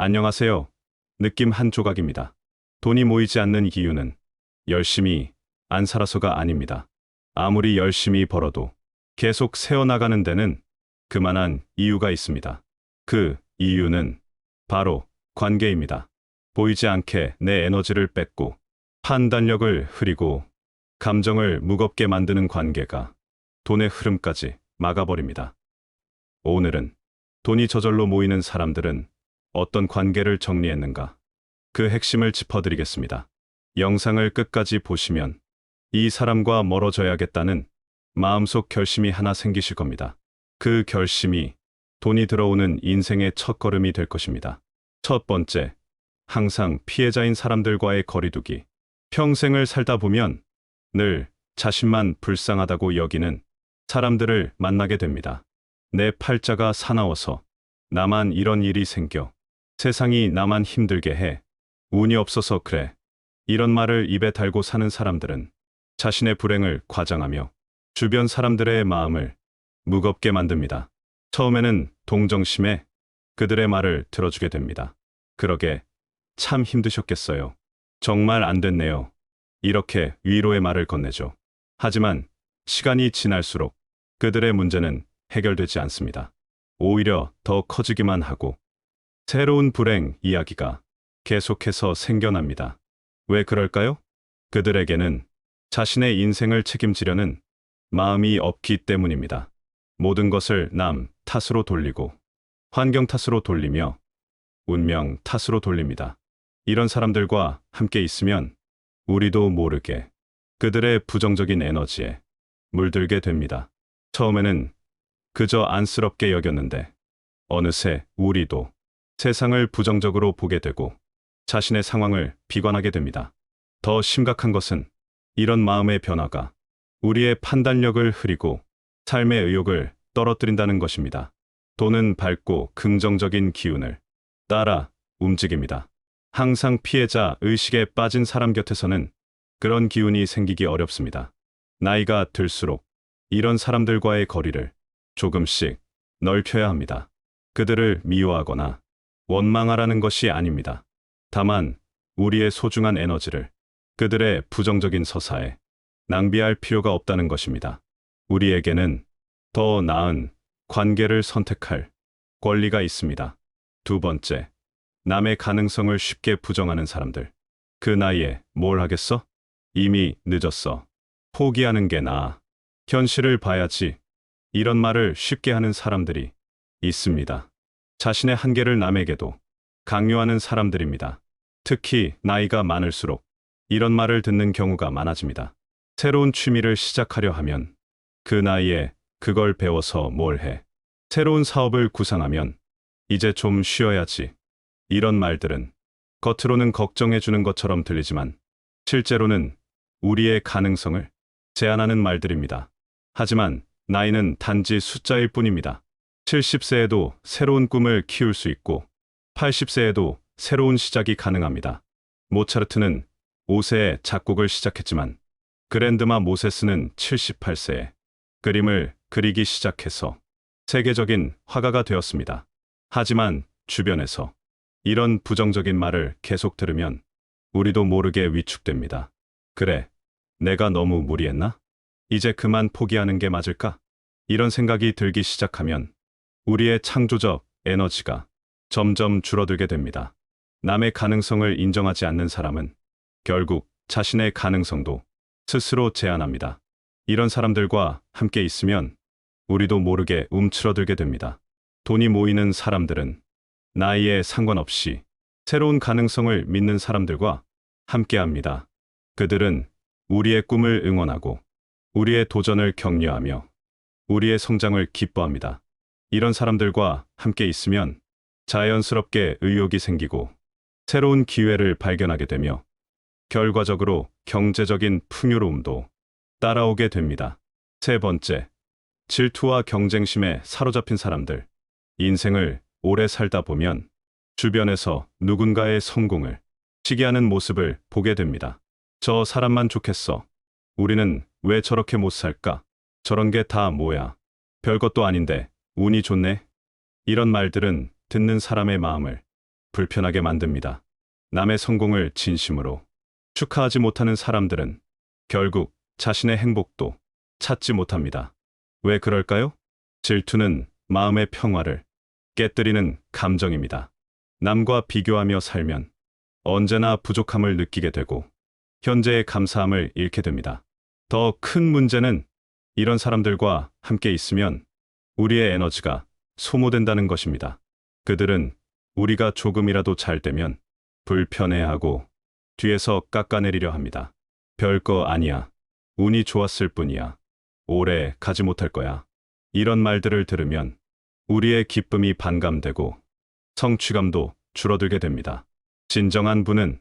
안녕하세요. 느낌 한 조각입니다. 돈이 모이지 않는 이유는 열심히 안 살아서가 아닙니다. 아무리 열심히 벌어도 계속 새어나가는 데는 그만한 이유가 있습니다. 그 이유는 바로 관계입니다. 보이지 않게 내 에너지를 뺏고 판단력을 흐리고 감정을 무겁게 만드는 관계가 돈의 흐름까지 막아버립니다. 오늘은 돈이 저절로 모이는 사람들은 어떤 관계를 정리했는가? 그 핵심을 짚어드리겠습니다. 영상을 끝까지 보시면 이 사람과 멀어져야겠다는 마음속 결심이 하나 생기실 겁니다. 그 결심이 돈이 들어오는 인생의 첫걸음이 될 것입니다. 첫 번째, 항상 피해자인 사람들과의 거리두기. 평생을 살다 보면 늘 자신만 불쌍하다고 여기는 사람들을 만나게 됩니다. 내 팔자가 사나워서 나만 이런 일이 생겨. 세상이 나만 힘들게 해. 운이 없어서 그래. 이런 말을 입에 달고 사는 사람들은 자신의 불행을 과장하며 주변 사람들의 마음을 무겁게 만듭니다. 처음에는 동정심에 그들의 말을 들어주게 됩니다. 그러게 참 힘드셨겠어요. 정말 안 됐네요. 이렇게 위로의 말을 건네죠. 하지만 시간이 지날수록 그들의 문제는 해결되지 않습니다. 오히려 더 커지기만 하고 새로운 불행 이야기가 계속해서 생겨납니다. 왜 그럴까요? 그들에게는 자신의 인생을 책임지려는 마음이 없기 때문입니다. 모든 것을 남 탓으로 돌리고 환경 탓으로 돌리며 운명 탓으로 돌립니다. 이런 사람들과 함께 있으면 우리도 모르게 그들의 부정적인 에너지에 물들게 됩니다. 처음에는 그저 안쓰럽게 여겼는데 어느새 우리도 세상을 부정적으로 보게 되고 자신의 상황을 비관하게 됩니다. 더 심각한 것은 이런 마음의 변화가 우리의 판단력을 흐리고 삶의 의욕을 떨어뜨린다는 것입니다. 돈은 밝고 긍정적인 기운을 따라 움직입니다. 항상 피해자 의식에 빠진 사람 곁에서는 그런 기운이 생기기 어렵습니다. 나이가 들수록 이런 사람들과의 거리를 조금씩 넓혀야 합니다. 그들을 미워하거나 원망하라는 것이 아닙니다. 다만 우리의 소중한 에너지를 그들의 부정적인 서사에 낭비할 필요가 없다는 것입니다. 우리에게는 더 나은 관계를 선택할 권리가 있습니다. 두 번째, 남의 가능성을 쉽게 부정하는 사람들. 그 나이에 뭘 하겠어? 이미 늦었어. 포기하는 게 나아. 현실을 봐야지. 이런 말을 쉽게 하는 사람들이 있습니다. 자신의 한계를 남에게도 강요하는 사람들입니다. 특히 나이가 많을수록 이런 말을 듣는 경우가 많아집니다. 새로운 취미를 시작하려 하면 그 나이에 그걸 배워서 뭘 해. 새로운 사업을 구상하면 이제 좀 쉬어야지. 이런 말들은 겉으로는 걱정해주는 것처럼 들리지만 실제로는 우리의 가능성을 제한하는 말들입니다. 하지만 나이는 단지 숫자일 뿐입니다. 70세에도 새로운 꿈을 키울 수 있고 80세에도 새로운 시작이 가능합니다. 모차르트는 5세에 작곡을 시작했지만 그랜드마 모세스는 78세에 그림을 그리기 시작해서 세계적인 화가가 되었습니다. 하지만 주변에서 이런 부정적인 말을 계속 들으면 우리도 모르게 위축됩니다. 그래, 내가 너무 무리했나? 이제 그만 포기하는 게 맞을까? 이런 생각이 들기 시작하면 우리의 창조적 에너지가 점점 줄어들게 됩니다. 남의 가능성을 인정하지 않는 사람은 결국 자신의 가능성도 스스로 제한합니다. 이런 사람들과 함께 있으면 우리도 모르게 움츠러들게 됩니다. 돈이 모이는 사람들은 나이에 상관없이 새로운 가능성을 믿는 사람들과 함께합니다. 그들은 우리의 꿈을 응원하고 우리의 도전을 격려하며 우리의 성장을 기뻐합니다. 이런 사람들과 함께 있으면 자연스럽게 의욕이 생기고 새로운 기회를 발견하게 되며 결과적으로 경제적인 풍요로움도 따라오게 됩니다. 세 번째, 질투와 경쟁심에 사로잡힌 사람들. 인생을 오래 살다 보면 주변에서 누군가의 성공을 시기하는 모습을 보게 됩니다. 저 사람만 좋겠어. 우리는 왜 저렇게 못 살까? 저런 게 다 뭐야? 별것도 아닌데 운이 좋네? 이런 말들은 듣는 사람의 마음을 불편하게 만듭니다. 남의 성공을 진심으로 축하하지 못하는 사람들은 결국 자신의 행복도 찾지 못합니다. 왜 그럴까요? 질투는 마음의 평화를 깨뜨리는 감정입니다. 남과 비교하며 살면 언제나 부족함을 느끼게 되고 현재의 감사함을 잃게 됩니다. 더 큰 문제는 이런 사람들과 함께 있으면 우리의 에너지가 소모된다는 것입니다. 그들은 우리가 조금이라도 잘 되면 불편해하고 뒤에서 깎아내리려 합니다. 별거 아니야. 운이 좋았을 뿐이야. 오래 가지 못할 거야. 이런 말들을 들으면 우리의 기쁨이 반감되고 성취감도 줄어들게 됩니다. 진정한 부는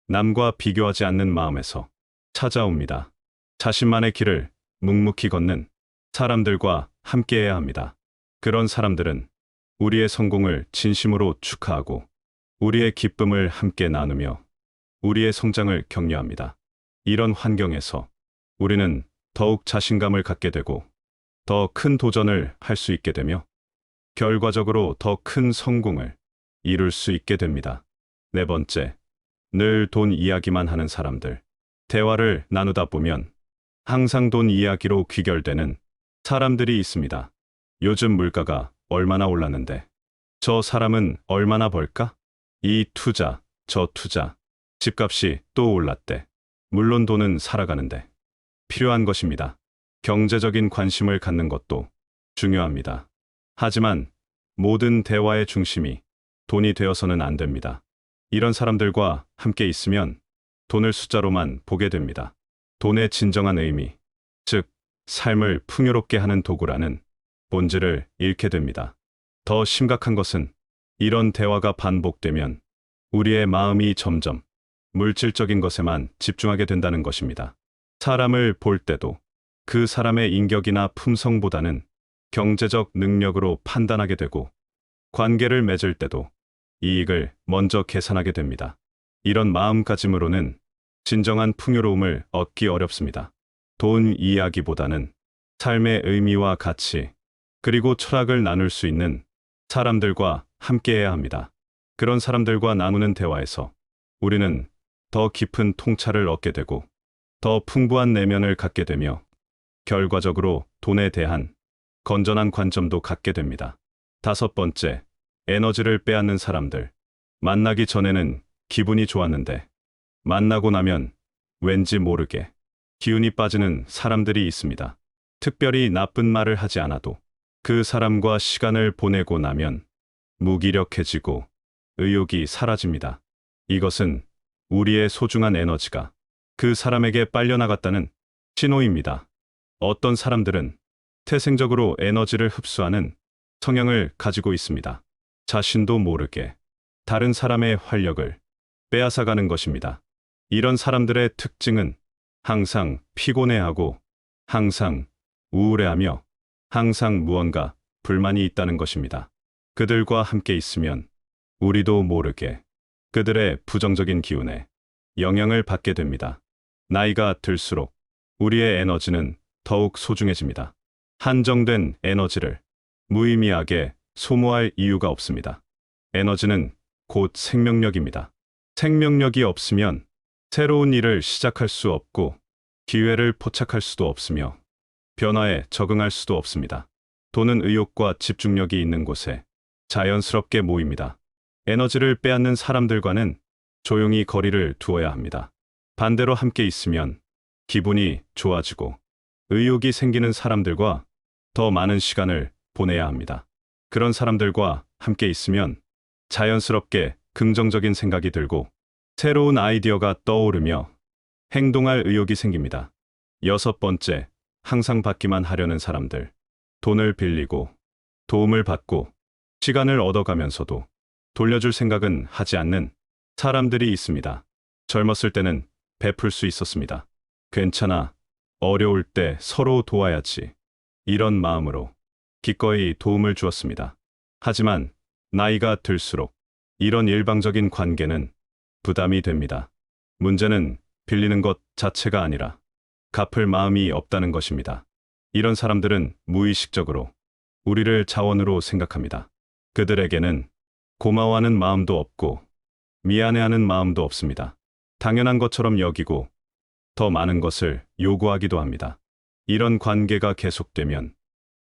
남과 비교하지 않는 마음에서 찾아옵니다. 자신만의 길을 묵묵히 걷는 사람들과 함께해야 합니다. 그런 사람들은 우리의 성공을 진심으로 축하하고 우리의 기쁨을 함께 나누며 우리의 성장을 격려합니다. 이런 환경에서 우리는 더욱 자신감을 갖게 되고 더 큰 도전을 할 수 있게 되며 결과적으로 더 큰 성공을 이룰 수 있게 됩니다. 네 번째, 늘 돈 이야기만 하는 사람들. 대화를 나누다 보면 항상 돈 이야기로 귀결되는 사람들이 있습니다. 요즘 물가가 얼마나 올랐는데 저 사람은 얼마나 벌까? 이 투자, 저 투자, 집값이 또 올랐대. 물론 돈은 살아가는데 필요한 것입니다. 경제적인 관심을 갖는 것도 중요합니다. 하지만 모든 대화의 중심이 돈이 되어서는 안 됩니다. 이런 사람들과 함께 있으면 돈을 숫자로만 보게 됩니다. 돈의 진정한 의미, 즉 삶을 풍요롭게 하는 도구라는 본질을 잃게 됩니다. 더 심각한 것은 이런 대화가 반복되면 우리의 마음이 점점 물질적인 것에만 집중하게 된다는 것입니다. 사람을 볼 때도 그 사람의 인격이나 품성보다는 경제적 능력으로 판단하게 되고 관계를 맺을 때도 이익을 먼저 계산하게 됩니다. 이런 마음가짐으로는 진정한 풍요로움을 얻기 어렵습니다. 돈 이야기보다는 삶의 의미와 가치, 그리고 철학을 나눌 수 있는 사람들과 함께해야 합니다. 그런 사람들과 나누는 대화에서 우리는 더 깊은 통찰을 얻게 되고 더 풍부한 내면을 갖게 되며 결과적으로 돈에 대한 건전한 관점도 갖게 됩니다. 다섯 번째, 에너지를 빼앗는 사람들. 만나기 전에는 기분이 좋았는데 만나고 나면 왠지 모르게 기운이 빠지는 사람들이 있습니다. 특별히 나쁜 말을 하지 않아도 그 사람과 시간을 보내고 나면 무기력해지고 의욕이 사라집니다. 이것은 우리의 소중한 에너지가 그 사람에게 빨려나갔다는 신호입니다. 어떤 사람들은 태생적으로 에너지를 흡수하는 성향을 가지고 있습니다. 자신도 모르게 다른 사람의 활력을 빼앗아가는 것입니다. 이런 사람들의 특징은 항상 피곤해하고 항상 우울해하며 항상 무언가 불만이 있다는 것입니다. 그들과 함께 있으면 우리도 모르게 그들의 부정적인 기운에 영향을 받게 됩니다. 나이가 들수록 우리의 에너지는 더욱 소중해집니다. 한정된 에너지를 무의미하게 소모할 이유가 없습니다. 에너지는 곧 생명력입니다. 생명력이 없으면 새로운 일을 시작할 수 없고 기회를 포착할 수도 없으며 변화에 적응할 수도 없습니다. 돈은 의욕과 집중력이 있는 곳에 자연스럽게 모입니다. 에너지를 빼앗는 사람들과는 조용히 거리를 두어야 합니다. 반대로 함께 있으면 기분이 좋아지고 의욕이 생기는 사람들과 더 많은 시간을 보내야 합니다. 그런 사람들과 함께 있으면 자연스럽게 긍정적인 생각이 들고 새로운 아이디어가 떠오르며 행동할 의욕이 생깁니다. 여섯 번째, 항상 받기만 하려는 사람들. 돈을 빌리고 도움을 받고 시간을 얻어가면서도 돌려줄 생각은 하지 않는 사람들이 있습니다. 젊었을 때는 베풀 수 있었습니다. 괜찮아. 어려울 때 서로 도와야지. 이런 마음으로 기꺼이 도움을 주었습니다. 하지만 나이가 들수록 이런 일방적인 관계는 부담이 됩니다. 문제는 빌리는 것 자체가 아니라 갚을 마음이 없다는 것입니다. 이런 사람들은 무의식적으로 우리를 자원으로 생각합니다. 그들에게는 고마워하는 마음도 없고 미안해하는 마음도 없습니다. 당연한 것처럼 여기고 더 많은 것을 요구하기도 합니다. 이런 관계가 계속되면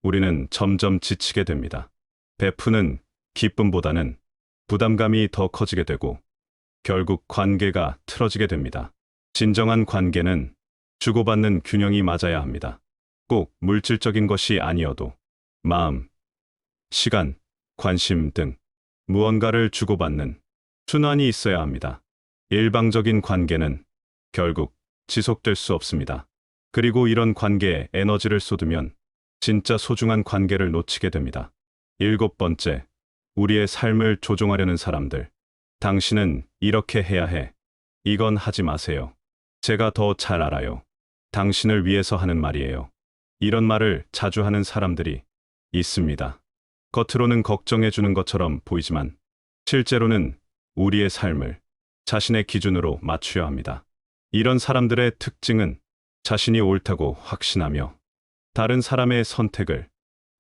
우리는 점점 지치게 됩니다. 베푸는 기쁨보다는 부담감이 더 커지게 되고 결국 관계가 틀어지게 됩니다. 진정한 관계는 주고받는 균형이 맞아야 합니다. 꼭 물질적인 것이 아니어도 마음, 시간, 관심 등 무언가를 주고받는 순환이 있어야 합니다. 일방적인 관계는 결국 지속될 수 없습니다. 그리고 이런 관계에 에너지를 쏟으면 진짜 소중한 관계를 놓치게 됩니다. 7번째, 우리의 삶을 조종하려는 사람들. 당신은 이렇게 해야 해. 이건 하지 마세요. 제가 더 잘 알아요. 당신을 위해서 하는 말이에요. 이런 말을 자주 하는 사람들이 있습니다. 겉으로는 걱정해 주는 것처럼 보이지만 실제로는 우리의 삶을 자신의 기준으로 맞춰야 합니다. 이런 사람들의 특징은 자신이 옳다고 확신하며 다른 사람의 선택을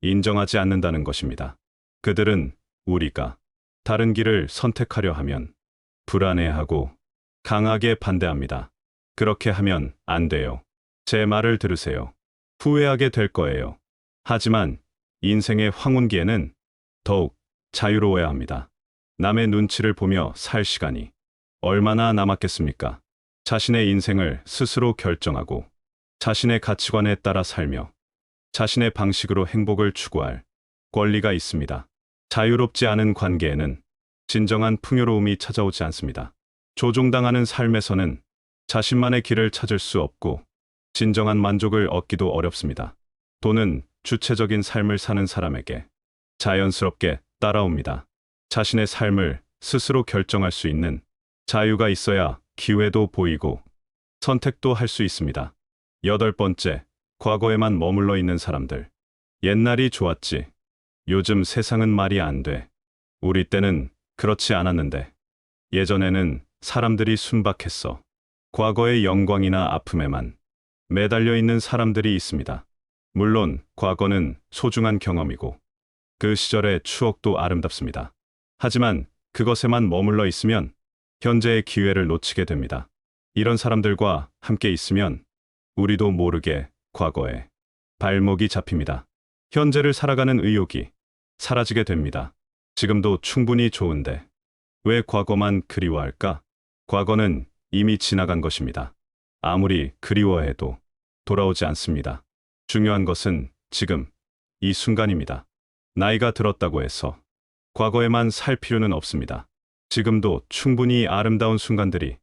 인정하지 않는다는 것입니다. 그들은 우리가 다른 길을 선택하려 하면 불안해하고 강하게 반대합니다. 그렇게 하면 안 돼요. 제 말을 들으세요. 후회하게 될 거예요. 하지만 인생의 황혼기에는 더욱 자유로워야 합니다. 남의 눈치를 보며 살 시간이 얼마나 남았겠습니까? 자신의 인생을 스스로 결정하고 자신의 가치관에 따라 살며 자신의 방식으로 행복을 추구할 권리가 있습니다. 자유롭지 않은 관계에는 진정한 풍요로움이 찾아오지 않습니다. 조종당하는 삶에서는 자신만의 길을 찾을 수 없고 진정한 만족을 얻기도 어렵습니다. 돈은 주체적인 삶을 사는 사람에게 자연스럽게 따라옵니다. 자신의 삶을 스스로 결정할 수 있는 자유가 있어야 기회도 보이고 선택도 할 수 있습니다. 8번째, 과거에만 머물러 있는 사람들. 옛날이 좋았지. 요즘 세상은 말이 안 돼. 우리 때는 그렇지 않았는데. 예전에는 사람들이 순박했어. 과거의 영광이나 아픔에만 매달려 있는 사람들이 있습니다. 물론 과거는 소중한 경험이고 그 시절의 추억도 아름답습니다. 하지만 그것에만 머물러 있으면 현재의 기회를 놓치게 됩니다. 이런 사람들과 함께 있으면 우리도 모르게 과거에 발목이 잡힙니다. 현재를 살아가는 의욕이 사라지게 됩니다. 지금도 충분히 좋은데 왜 과거만 그리워할까? 과거는 이미 지나간 것입니다. 아무리 그리워해도 돌아오지 않습니다. 중요한 것은 지금, 이 순간입니다. 나이가 들었다고 해서 과거에만 살 필요는 없습니다. 지금도 충분히 아름다운 순간들이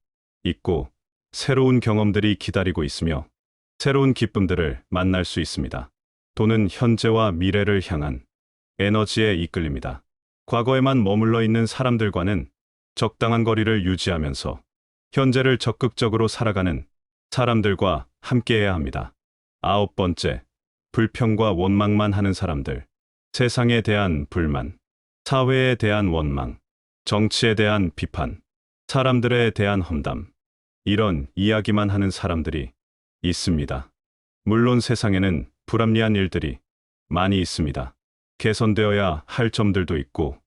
있고 새로운 경험들이 기다리고 있으며 새로운 기쁨들을 만날 수 있습니다. 돈은 현재와 미래를 향한 에너지에 이끌립니다. 과거에만 머물러 있는 사람들과는 적당한 거리를 유지하면서 현재를 적극적으로 살아가는 사람들과 함께해야 합니다. 9번째, 불평과 원망만 하는 사람들. 세상에 대한 불만, 사회에 대한 원망, 정치에 대한 비판, 사람들에 대한 험담. 이런 이야기만 하는 사람들이 있습니다. 물론 세상에는 불합리한 일들이 많이 있습니다. 개선되어야 할 점들도 있고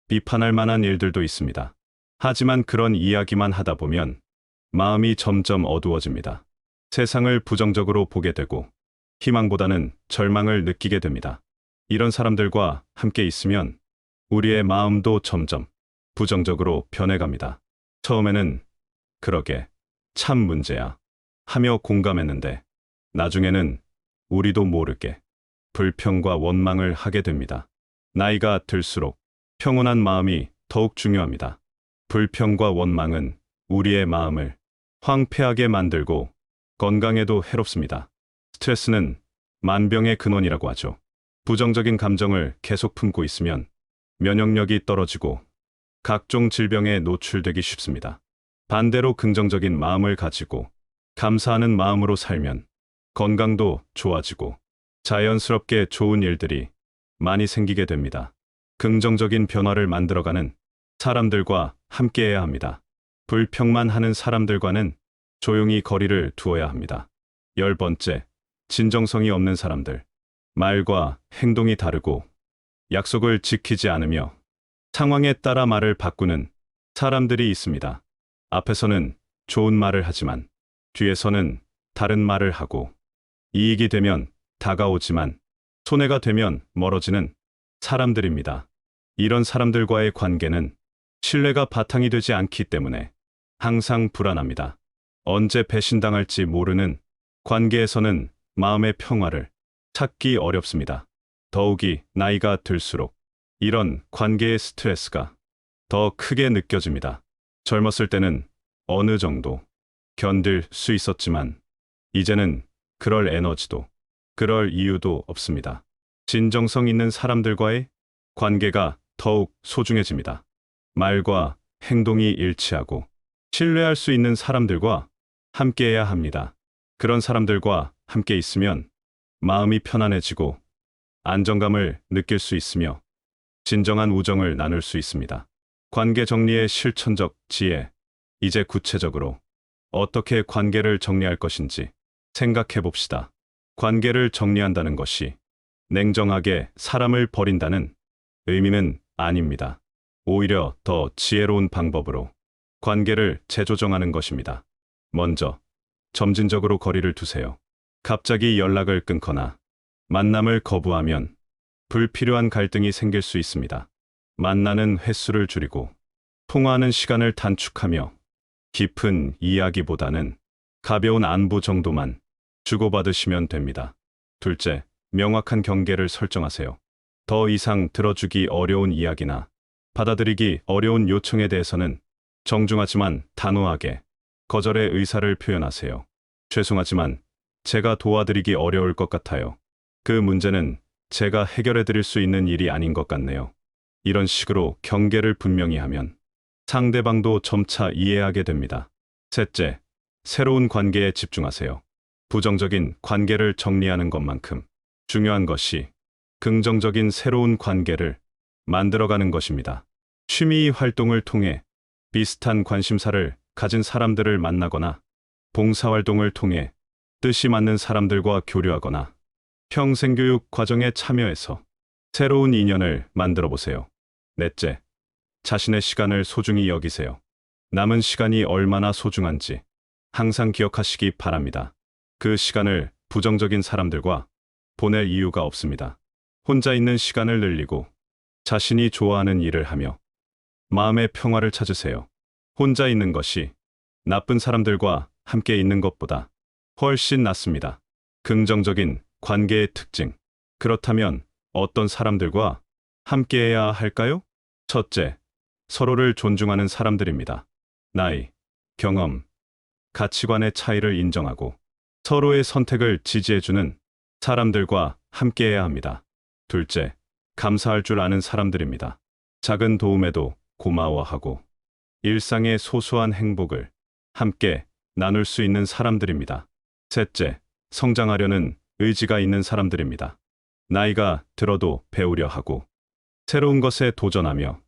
비판할 만한 일들도 있습니다. 하지만 그런 이야기만 하다 보면 마음이 점점 어두워집니다. 세상을 부정적으로 보게 되고 희망보다는 절망을 느끼게 됩니다. 이런 사람들과 함께 있으면 우리의 마음도 점점 부정적으로 변해갑니다. 처음에는 그러게 참 문제야 하며 공감했는데 나중에는 우리도 모르게 불평과 원망을 하게 됩니다. 나이가 들수록 평온한 마음이 더욱 중요합니다. 불평과 원망은 우리의 마음을 황폐하게 만들고 건강에도 해롭습니다. 스트레스는 만병의 근원이라고 하죠. 부정적인 감정을 계속 품고 있으면 면역력이 떨어지고 각종 질병에 노출되기 쉽습니다. 반대로 긍정적인 마음을 가지고 감사하는 마음으로 살면 건강도 좋아지고 자연스럽게 좋은 일들이 많이 생기게 됩니다. 긍정적인 변화를 만들어가는 사람들과 함께해야 합니다. 불평만 하는 사람들과는 조용히 거리를 두어야 합니다. 10번째, 진정성이 없는 사람들. 말과 행동이 다르고 약속을 지키지 않으며 상황에 따라 말을 바꾸는 사람들이 있습니다. 앞에서는 좋은 말을 하지만 뒤에서는 다른 말을 하고, 이익이 되면 다가오지만 손해가 되면 멀어지는 사람들입니다. 이런 사람들과의 관계는 신뢰가 바탕이 되지 않기 때문에 항상 불안합니다. 언제 배신당할지 모르는 관계에서는 마음의 평화를 찾기 어렵습니다. 더욱이 나이가 들수록 이런 관계의 스트레스가 더 크게 느껴집니다. 젊었을 때는 어느 정도 견딜 수 있었지만 이제는 그럴 에너지도 그럴 이유도 없습니다. 진정성 있는 사람들과의 관계가 더욱 소중해집니다. 말과 행동이 일치하고 신뢰할 수 있는 사람들과 함께해야 합니다. 그런 사람들과 함께 있으면 마음이 편안해지고 안정감을 느낄 수 있으며 진정한 우정을 나눌 수 있습니다. 관계 정리의 실천적 지혜. 이제 구체적으로 어떻게 관계를 정리할 것인지 생각해 봅시다. 관계를 정리한다는 것이 냉정하게 사람을 버린다는 의미는 아닙니다. 오히려 더 지혜로운 방법으로 관계를 재조정하는 것입니다. 먼저, 점진적으로 거리를 두세요. 갑자기 연락을 끊거나 만남을 거부하면 불필요한 갈등이 생길 수 있습니다. 만나는 횟수를 줄이고 통화하는 시간을 단축하며 깊은 이야기보다는 가벼운 안부 정도만 주고받으시면 됩니다. 둘째, 명확한 경계를 설정하세요. 더 이상 들어주기 어려운 이야기나 받아들이기 어려운 요청에 대해서는 정중하지만 단호하게 거절의 의사를 표현하세요. 죄송하지만 제가 도와드리기 어려울 것 같아요. 그 문제는 제가 해결해 드릴 수 있는 일이 아닌 것 같네요. 이런 식으로 경계를 분명히 하면 상대방도 점차 이해하게 됩니다. 셋째, 새로운 관계에 집중하세요. 부정적인 관계를 정리하는 것만큼 중요한 것이 긍정적인 새로운 관계를 만들어가는 것입니다. 취미 활동을 통해 비슷한 관심사를 가진 사람들을 만나거나 봉사활동을 통해 뜻이 맞는 사람들과 교류하거나 평생교육 과정에 참여해서 새로운 인연을 만들어 보세요. 넷째, 자신의 시간을 소중히 여기세요. 남은 시간이 얼마나 소중한지 항상 기억하시기 바랍니다. 그 시간을 부정적인 사람들과 보낼 이유가 없습니다. 혼자 있는 시간을 늘리고 자신이 좋아하는 일을 하며 마음의 평화를 찾으세요. 혼자 있는 것이 나쁜 사람들과 함께 있는 것보다 훨씬 낫습니다. 긍정적인 관계의 특징. 그렇다면 어떤 사람들과 함께해야 할까요? 첫째, 서로를 존중하는 사람들입니다. 나이, 경험, 가치관의 차이를 인정하고 서로의 선택을 지지해주는 사람들과 함께해야 합니다. 둘째, 감사할 줄 아는 사람들입니다. 작은 도움에도 고마워하고 일상의 소소한 행복을 함께 나눌 수 있는 사람들입니다. 셋째, 성장하려는 의지가 있는 사람들입니다. 나이가 들어도 배우려 하고 새로운 것에 도전하며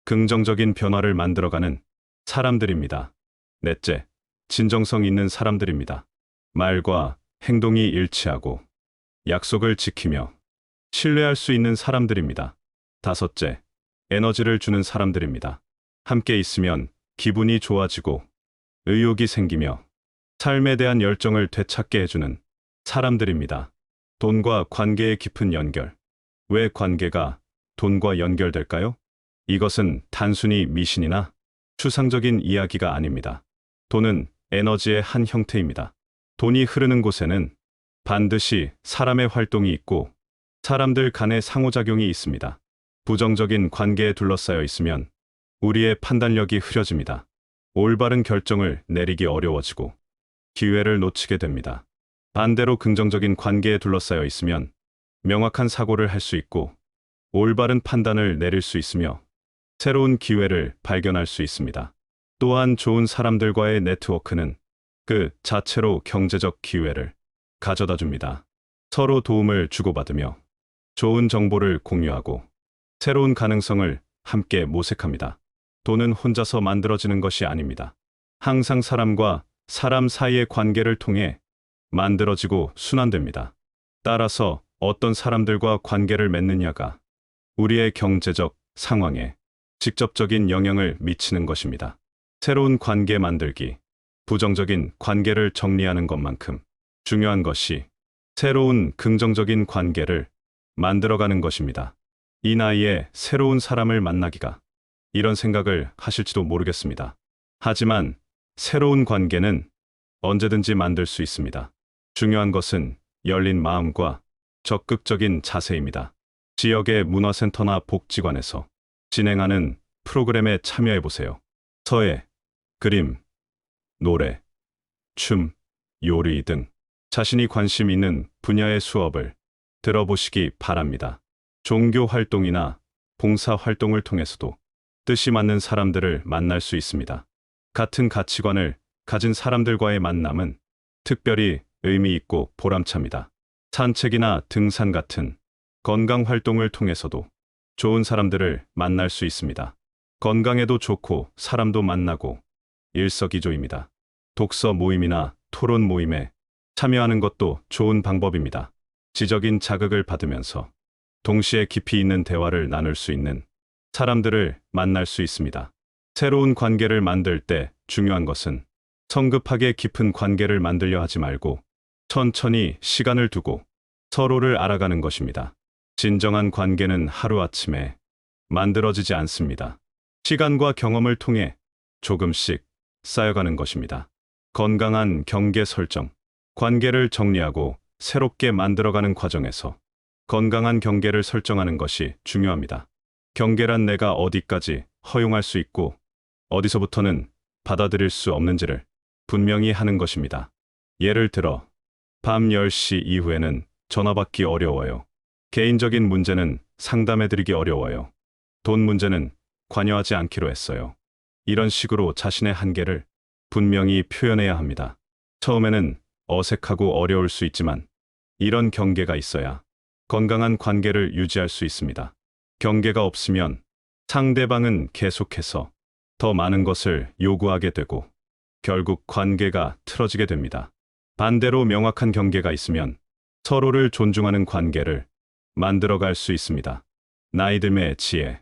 긍정적인 변화를 만들어가는 사람들입니다. 넷째, 진정성 있는 사람들입니다. 말과 행동이 일치하고 약속을 지키며 신뢰할 수 있는 사람들입니다. 다섯째, 에너지를 주는 사람들입니다. 함께 있으면 기분이 좋아지고 의욕이 생기며 삶에 대한 열정을 되찾게 해주는 사람들입니다. 돈과 관계의 깊은 연결. 왜 관계가 돈과 연결될까요? 이것은 단순히 미신이나 추상적인 이야기가 아닙니다. 돈은 에너지의 한 형태입니다. 돈이 흐르는 곳에는 반드시 사람의 활동이 있고 사람들 간의 상호작용이 있습니다. 부정적인 관계에 둘러싸여 있으면 우리의 판단력이 흐려집니다. 올바른 결정을 내리기 어려워지고 기회를 놓치게 됩니다. 반대로 긍정적인 관계에 둘러싸여 있으면 명확한 사고를 할 수 있고 올바른 판단을 내릴 수 있으며 새로운 기회를 발견할 수 있습니다. 또한 좋은 사람들과의 네트워크는 그 자체로 경제적 기회를 가져다 줍니다. 서로 도움을 주고받으며 좋은 정보를 공유하고 새로운 가능성을 함께 모색합니다. 돈은 혼자서 만들어지는 것이 아닙니다. 항상 사람과 사람 사이의 관계를 통해 만들어지고 순환됩니다. 따라서 어떤 사람들과 관계를 맺느냐가 우리의 경제적 상황에 직접적인 영향을 미치는 것입니다. 새로운 관계 만들기, 부정적인 관계를 정리하는 것만큼 중요한 것이 새로운 긍정적인 관계를 만들어가는 것입니다. 이 나이에 새로운 사람을 만나기가 이런 생각을 하실지도 모르겠습니다. 하지만 새로운 관계는 언제든지 만들 수 있습니다. 중요한 것은 열린 마음과 적극적인 자세입니다. 지역의 문화센터나 복지관에서 진행하는 프로그램에 참여해 보세요. 서예, 그림, 노래, 춤, 요리 등 자신이 관심 있는 분야의 수업을 들어보시기 바랍니다. 종교 활동이나 봉사 활동을 통해서도 뜻이 맞는 사람들을 만날 수 있습니다. 같은 가치관을 가진 사람들과의 만남은 특별히 의미 있고 보람찹니다. 산책이나 등산 같은 건강 활동을 통해서도 좋은 사람들을 만날 수 있습니다. 건강에도 좋고 사람도 만나고 일석이조입니다. 독서 모임이나 토론 모임에 참여하는 것도 좋은 방법입니다. 지적인 자극을 받으면서 동시에 깊이 있는 대화를 나눌 수 있는 사람들을 만날 수 있습니다. 새로운 관계를 만들 때 중요한 것은 성급하게 깊은 관계를 만들려 하지 말고 천천히 시간을 두고 서로를 알아가는 것입니다. 진정한 관계는 하루아침에 만들어지지 않습니다. 시간과 경험을 통해 조금씩 쌓여가는 것입니다. 건강한 경계 설정, 관계를 정리하고 새롭게 만들어가는 과정에서 건강한 경계를 설정하는 것이 중요합니다. 경계란 내가 어디까지 허용할 수 있고 어디서부터는 받아들일 수 없는지를 분명히 하는 것입니다. 예를 들어 밤 10시 이후에는 전화받기 어려워요. 개인적인 문제는 상담해드리기 어려워요. 돈 문제는 관여하지 않기로 했어요. 이런 식으로 자신의 한계를 분명히 표현해야 합니다. 처음에는 어색하고 어려울 수 있지만 이런 경계가 있어야 건강한 관계를 유지할 수 있습니다. 경계가 없으면 상대방은 계속해서 더 많은 것을 요구하게 되고 결국 관계가 틀어지게 됩니다. 반대로 명확한 경계가 있으면 서로를 존중하는 관계를 만들어갈 수 있습니다. 나이 듦의 지혜.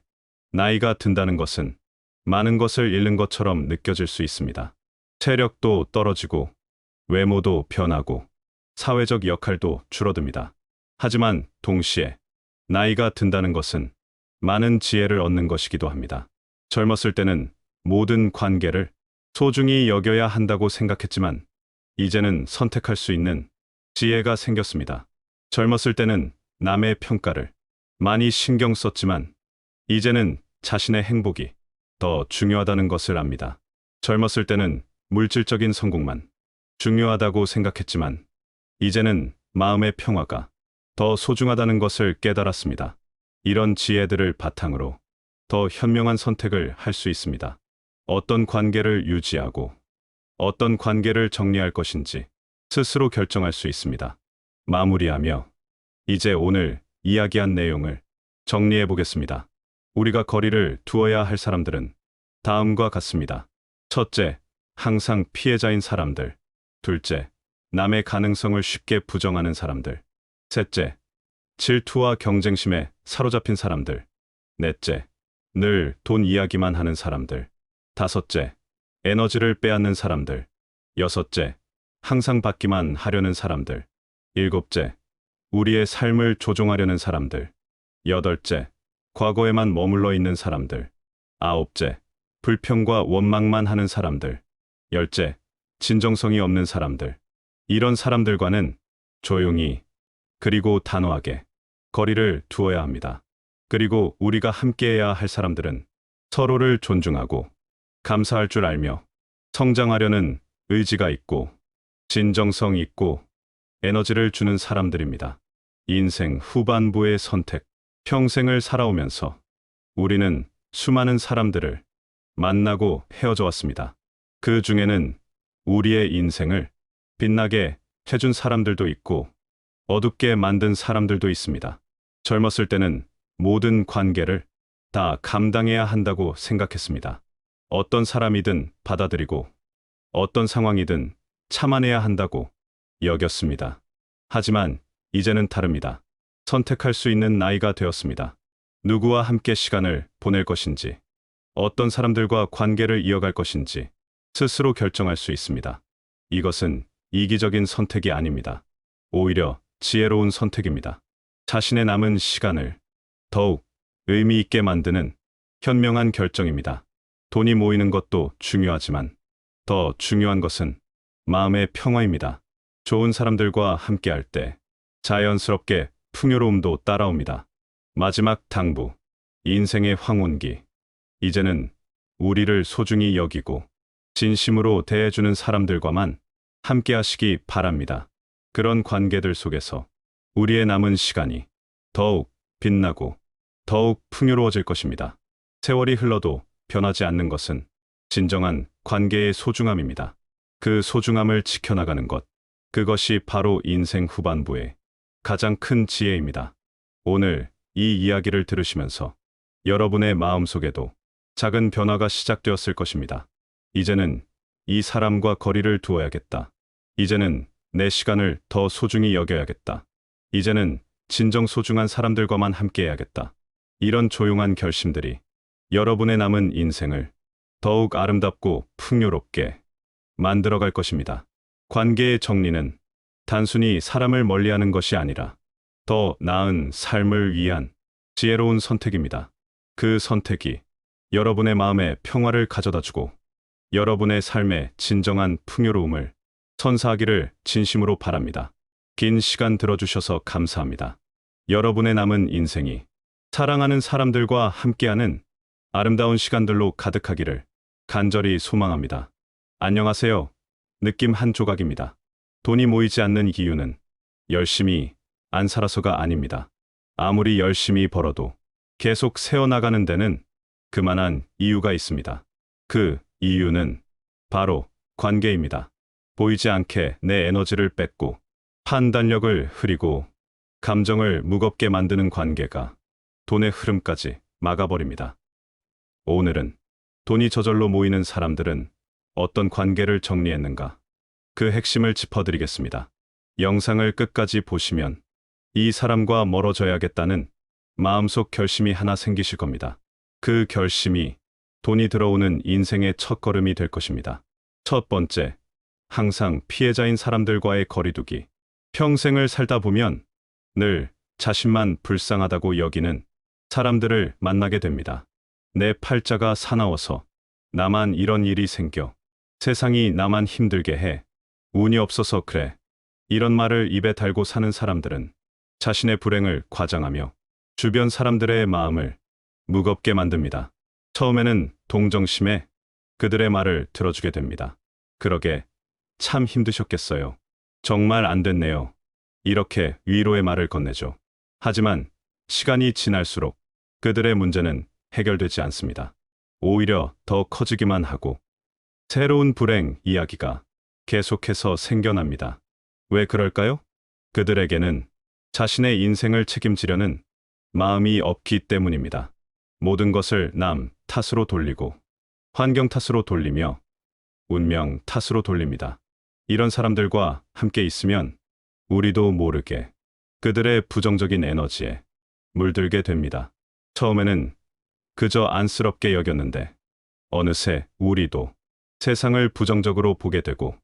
나이가 든다는 것은 많은 것을 잃는 것처럼 느껴질 수 있습니다. 체력도 떨어지고 외모도 변하고 사회적 역할도 줄어듭니다. 하지만 동시에 나이가 든다는 것은 많은 지혜를 얻는 것이기도 합니다. 젊었을 때는 모든 관계를 소중히 여겨야 한다고 생각했지만 이제는 선택할 수 있는 지혜가 생겼습니다. 젊었을 때는 남의 평가를 많이 신경 썼지만 이제는 자신의 행복이 더 중요하다는 것을 압니다. 젊었을 때는 물질적인 성공만 중요하다고 생각했지만 이제는 마음의 평화가 더 소중하다는 것을 깨달았습니다. 이런 지혜들을 바탕으로 더 현명한 선택을 할 수 있습니다. 어떤 관계를 유지하고 어떤 관계를 정리할 것인지 스스로 결정할 수 있습니다. 마무리하며 이제 오늘 이야기한 내용을 정리해 보겠습니다. 우리가 거리를 두어야 할 사람들은 다음과 같습니다. 첫째, 항상 피해자인 사람들. 둘째, 남의 가능성을 쉽게 부정하는 사람들. 셋째, 질투와 경쟁심에 사로잡힌 사람들. 넷째, 늘 돈 이야기만 하는 사람들. 다섯째, 에너지를 빼앗는 사람들. 여섯째, 항상 받기만 하려는 사람들. 일곱째, 우리의 삶을 조종하려는 사람들. 여덟째, 과거에만 머물러 있는 사람들. 아홉째, 불평과 원망만 하는 사람들. 열째, 진정성이 없는 사람들. 이런 사람들과는 조용히 그리고 단호하게 거리를 두어야 합니다. 그리고 우리가 함께해야 할 사람들은 서로를 존중하고 감사할 줄 알며 성장하려는 의지가 있고 진정성 있고 에너지를 주는 사람들입니다. 인생 후반부의 선택. 평생을 살아오면서 우리는 수많은 사람들을 만나고 헤어져 왔습니다. 그 중에는 우리의 인생을 빛나게 해준 사람들도 있고 어둡게 만든 사람들도 있습니다. 젊었을 때는 모든 관계를 다 감당해야 한다고 생각했습니다. 어떤 사람이든 받아들이고 어떤 상황이든 참아내야 한다고 여겼습니다. 하지만 이제는 다릅니다. 선택할 수 있는 나이가 되었습니다. 누구와 함께 시간을 보낼 것인지, 어떤 사람들과 관계를 이어갈 것인지 스스로 결정할 수 있습니다. 이것은 이기적인 선택이 아닙니다. 오히려 지혜로운 선택입니다. 자신의 남은 시간을 더욱 의미 있게 만드는 현명한 결정입니다. 돈이 모이는 것도 중요하지만 더 중요한 것은 마음의 평화입니다. 좋은 사람들과 함께할 때 자연스럽게 풍요로움도 따라옵니다. 마지막 당부, 인생의 황혼기. 이제는 우리를 소중히 여기고 진심으로 대해주는 사람들과만 함께 하시기 바랍니다. 그런 관계들 속에서 우리의 남은 시간이 더욱 빛나고 더욱 풍요로워질 것입니다. 세월이 흘러도 변하지 않는 것은 진정한 관계의 소중함입니다. 그 소중함을 지켜나가는 것, 그것이 바로 인생 후반부의 가장 큰 지혜입니다. 오늘 이 이야기를 들으시면서 여러분의 마음속에도 작은 변화가 시작되었을 것입니다. 이제는 이 사람과 거리를 두어야겠다. 이제는 내 시간을 더 소중히 여겨야겠다. 이제는 진정 소중한 사람들과만 함께해야겠다. 이런 조용한 결심들이 여러분의 남은 인생을 더욱 아름답고 풍요롭게 만들어갈 것입니다. 관계의 정리는 단순히 사람을 멀리하는 것이 아니라 더 나은 삶을 위한 지혜로운 선택입니다. 그 선택이 여러분의 마음에 평화를 가져다주고 여러분의 삶에 진정한 풍요로움을 선사하기를 진심으로 바랍니다. 긴 시간 들어주셔서 감사합니다. 여러분의 남은 인생이 사랑하는 사람들과 함께하는 아름다운 시간들로 가득하기를 간절히 소망합니다. 안녕하세요. 느낌 한 조각입니다. 돈이 모이지 않는 이유는 열심히 안 살아서가 아닙니다. 아무리 열심히 벌어도 계속 새어나가는 데는 그만한 이유가 있습니다. 그 이유는 바로 관계입니다. 보이지 않게 내 에너지를 뺏고 판단력을 흐리고 감정을 무겁게 만드는 관계가 돈의 흐름까지 막아버립니다. 오늘은 돈이 저절로 모이는 사람들은 어떤 관계를 정리했는가? 그 핵심을 짚어드리겠습니다. 영상을 끝까지 보시면 이 사람과 멀어져야겠다는 마음속 결심이 하나 생기실 겁니다. 그 결심이 돈이 들어오는 인생의 첫걸음이 될 것입니다. 첫 번째, 항상 피해자인 사람들과의 거리두기. 평생을 살다 보면 늘 자신만 불쌍하다고 여기는 사람들을 만나게 됩니다. 내 팔자가 사나워서 나만 이런 일이 생겨. 세상이 나만 힘들게 해. 운이 없어서 그래. 이런 말을 입에 달고 사는 사람들은 자신의 불행을 과장하며 주변 사람들의 마음을 무겁게 만듭니다. 처음에는 동정심에 그들의 말을 들어주게 됩니다. 그러게 참 힘드셨겠어요. 정말 안 됐네요. 이렇게 위로의 말을 건네죠. 하지만 시간이 지날수록 그들의 문제는 해결되지 않습니다. 오히려 더 커지기만 하고 새로운 불행 이야기가 계속해서 생겨납니다. 왜 그럴까요? 그들에게는 자신의 인생을 책임지려는 마음이 없기 때문입니다. 모든 것을 남 탓으로 돌리고 환경 탓으로 돌리며 운명 탓으로 돌립니다. 이런 사람들과 함께 있으면 우리도 모르게 그들의 부정적인 에너지에 물들게 됩니다. 처음에는 그저 안쓰럽게 여겼는데 어느새 우리도 세상을 부정적으로 보게 되고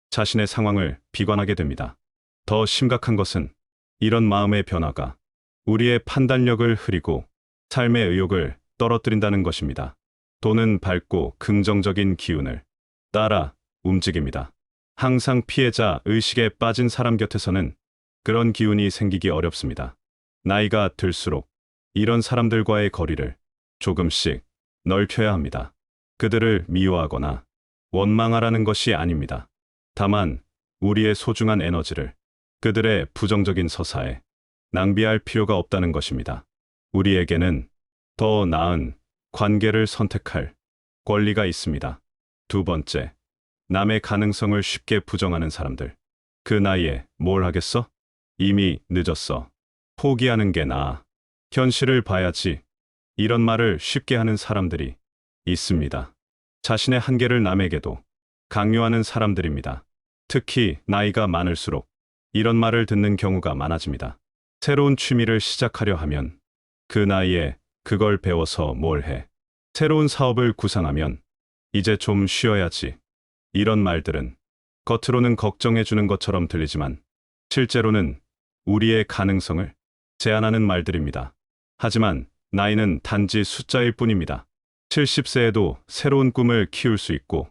자신의 상황을 비관하게 됩니다. 더 심각한 것은 이런 마음의 변화가 우리의 판단력을 흐리고 삶의 의욕을 떨어뜨린다는 것입니다. 돈은 밝고 긍정적인 기운을 따라 움직입니다. 항상 피해자 의식에 빠진 사람 곁에서는 그런 기운이 생기기 어렵습니다. 나이가 들수록 이런 사람들과의 거리를 조금씩 넓혀야 합니다. 그들을 미워하거나 원망하라는 것이 아닙니다. 다만 우리의 소중한 에너지를 그들의 부정적인 서사에 낭비할 필요가 없다는 것입니다. 우리에게는 더 나은 관계를 선택할 권리가 있습니다. 두 번째, 남의 가능성을 쉽게 부정하는 사람들. 그 나이에 뭘 하겠어? 이미 늦었어. 포기하는 게 나아. 현실을 봐야지. 이런 말을 쉽게 하는 사람들이 있습니다. 자신의 한계를 남에게도 강요하는 사람들입니다. 특히 나이가 많을수록 이런 말을 듣는 경우가 많아집니다. 새로운 취미를 시작하려 하면 그 나이에 그걸 배워서 뭘 해? 새로운 사업을 구상하면 이제 좀 쉬어야지. 이런 말들은 겉으로는 걱정해 주는 것처럼 들리지만 실제로는 우리의 가능성을 제한하는 말들입니다. 하지만 나이는 단지 숫자일 뿐입니다. 70세에도 새로운 꿈을 키울 수 있고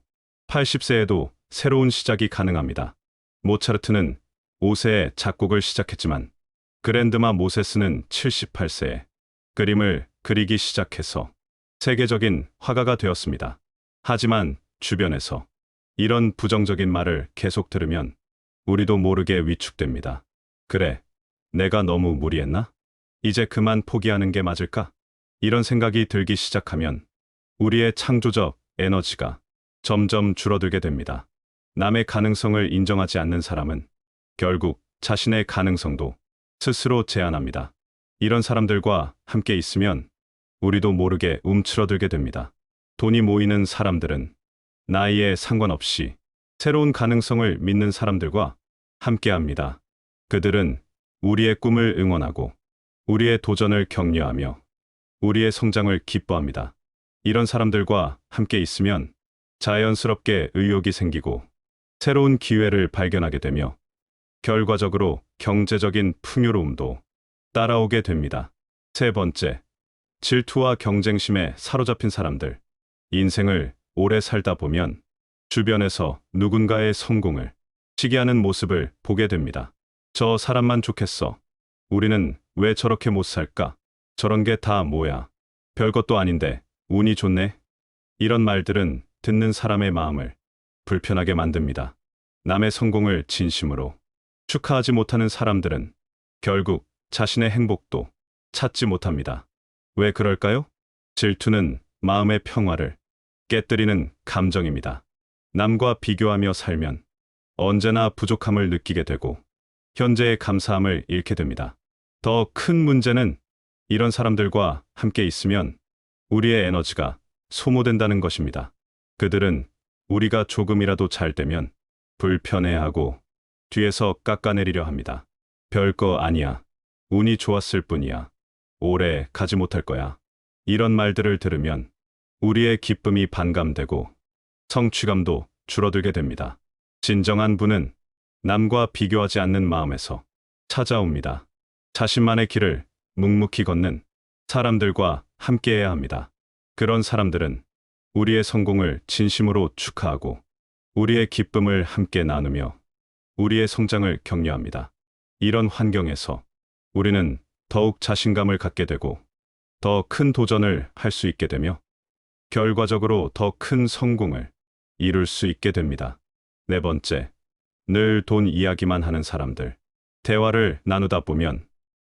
80세에도 새로운 시작이 가능합니다. 모차르트는 5세에 작곡을 시작했지만 그랜드마 모세스는 78세에 그림을 그리기 시작해서 세계적인 화가가 되었습니다. 하지만 주변에서 이런 부정적인 말을 계속 들으면 우리도 모르게 위축됩니다. 그래, 내가 너무 무리했나? 이제 그만 포기하는 게 맞을까? 이런 생각이 들기 시작하면 우리의 창조적 에너지가 점점 줄어들게 됩니다. 남의 가능성을 인정하지 않는 사람은 결국 자신의 가능성도 스스로 제한합니다. 이런 사람들과 함께 있으면 우리도 모르게 움츠러들게 됩니다. 돈이 모이는 사람들은 나이에 상관없이 새로운 가능성을 믿는 사람들과 함께합니다. 그들은 우리의 꿈을 응원하고 우리의 도전을 격려하며 우리의 성장을 기뻐합니다. 이런 사람들과 함께 있으면 자연스럽게 의욕이 생기고 새로운 기회를 발견하게 되며 결과적으로 경제적인 풍요로움도 따라오게 됩니다. 세 번째, 질투와 경쟁심에 사로잡힌 사람들. 인생을 오래 살다 보면 주변에서 누군가의 성공을 시기하는 모습을 보게 됩니다. 저 사람만 좋겠어. 우리는 왜 저렇게 못 살까? 저런 게 다 뭐야? 별것도 아닌데 운이 좋네? 이런 말들은 듣는 사람의 마음을 불편하게 만듭니다. 남의 성공을 진심으로 축하하지 못하는 사람들은 결국 자신의 행복도 찾지 못합니다. 왜 그럴까요? 질투는 마음의 평화를 깨뜨리는 감정입니다. 남과 비교하며 살면 언제나 부족함을 느끼게 되고 현재의 감사함을 잃게 됩니다. 더 큰 문제는 이런 사람들과 함께 있으면 우리의 에너지가 소모된다는 것입니다. 그들은 우리가 조금이라도 잘 되면 불편해하고 뒤에서 깎아내리려 합니다. 별거 아니야. 운이 좋았을 뿐이야. 오래 가지 못할 거야. 이런 말들을 들으면 우리의 기쁨이 반감되고 성취감도 줄어들게 됩니다. 진정한 부는 남과 비교하지 않는 마음에서 찾아옵니다. 자신만의 길을 묵묵히 걷는 사람들과 함께해야 합니다. 그런 사람들은 우리의 성공을 진심으로 축하하고 우리의 기쁨을 함께 나누며 우리의 성장을 격려합니다. 이런 환경에서 우리는 더욱 자신감을 갖게 되고 더 큰 도전을 할 수 있게 되며 결과적으로 더 큰 성공을 이룰 수 있게 됩니다. 네 번째, 늘 돈 이야기만 하는 사람들. 대화를 나누다 보면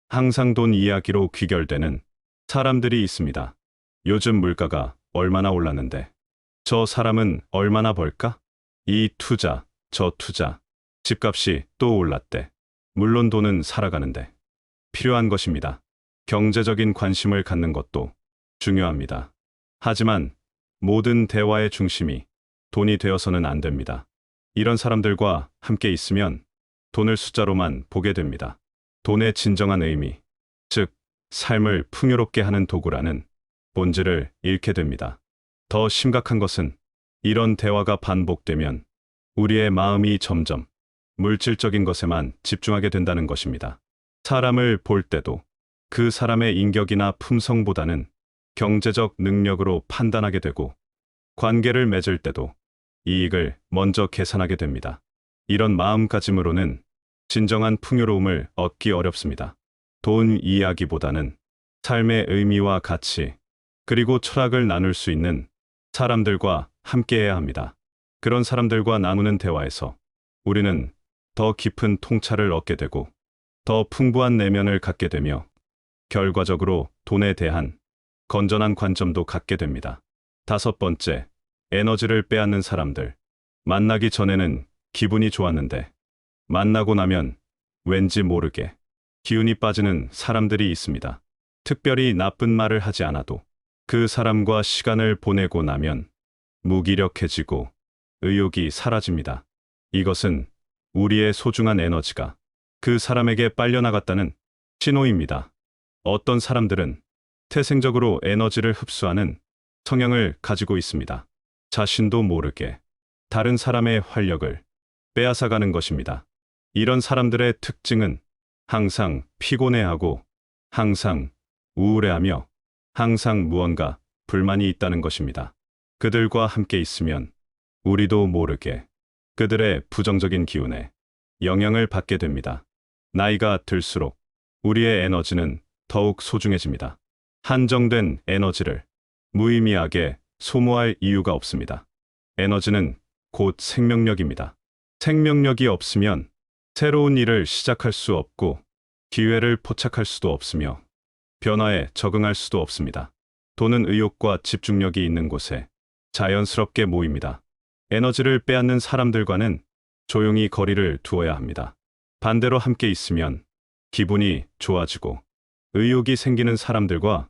항상 돈 이야기로 귀결되는 사람들이 있습니다. 요즘 물가가 얼마나 올랐는데 저 사람은 얼마나 벌까? 이 투자, 저 투자, 집값이 또 올랐대. 물론 돈은 살아가는데 필요한 것입니다. 경제적인 관심을 갖는 것도 중요합니다. 하지만 모든 대화의 중심이 돈이 되어서는 안 됩니다. 이런 사람들과 함께 있으면 돈을 숫자로만 보게 됩니다. 돈의 진정한 의미, 즉 삶을 풍요롭게 하는 도구라는 본질을 잃게 됩니다. 더 심각한 것은 이런 대화가 반복되면 우리의 마음이 점점 물질적인 것에만 집중하게 된다는 것입니다. 사람을 볼 때도 그 사람의 인격이나 품성보다는 경제적 능력으로 판단하게 되고 관계를 맺을 때도 이익을 먼저 계산하게 됩니다. 이런 마음가짐으로는 진정한 풍요로움을 얻기 어렵습니다. 돈 이야기보다는 삶의 의미와 가치, 그리고 철학을 나눌 수 있는 사람들과 함께해야 합니다. 그런 사람들과 나누는 대화에서 우리는 더 깊은 통찰을 얻게 되고 더 풍부한 내면을 갖게 되며 결과적으로 돈에 대한 건전한 관점도 갖게 됩니다. 다섯 번째, 에너지를 빼앗는 사람들. 만나기 전에는 기분이 좋았는데 만나고 나면 왠지 모르게 기운이 빠지는 사람들이 있습니다. 특별히 나쁜 말을 하지 않아도 그 사람과 시간을 보내고 나면 무기력해지고 의욕이 사라집니다. 이것은 우리의 소중한 에너지가 그 사람에게 빨려나갔다는 신호입니다. 어떤 사람들은 태생적으로 에너지를 흡수하는 성향을 가지고 있습니다. 자신도 모르게 다른 사람의 활력을 빼앗아가는 것입니다. 이런 사람들의 특징은 항상 피곤해하고 항상 우울해하며 항상 무언가 불만이 있다는 것입니다. 그들과 함께 있으면 우리도 모르게 그들의 부정적인 기운에 영향을 받게 됩니다. 나이가 들수록 우리의 에너지는 더욱 소중해집니다. 한정된 에너지를 무의미하게 소모할 이유가 없습니다. 에너지는 곧 생명력입니다. 생명력이 없으면 새로운 일을 시작할 수 없고 기회를 포착할 수도 없으며 변화에 적응할 수도 없습니다. 돈은 의욕과 집중력이 있는 곳에 자연스럽게 모입니다. 에너지를 빼앗는 사람들과는 조용히 거리를 두어야 합니다. 반대로 함께 있으면 기분이 좋아지고 의욕이 생기는 사람들과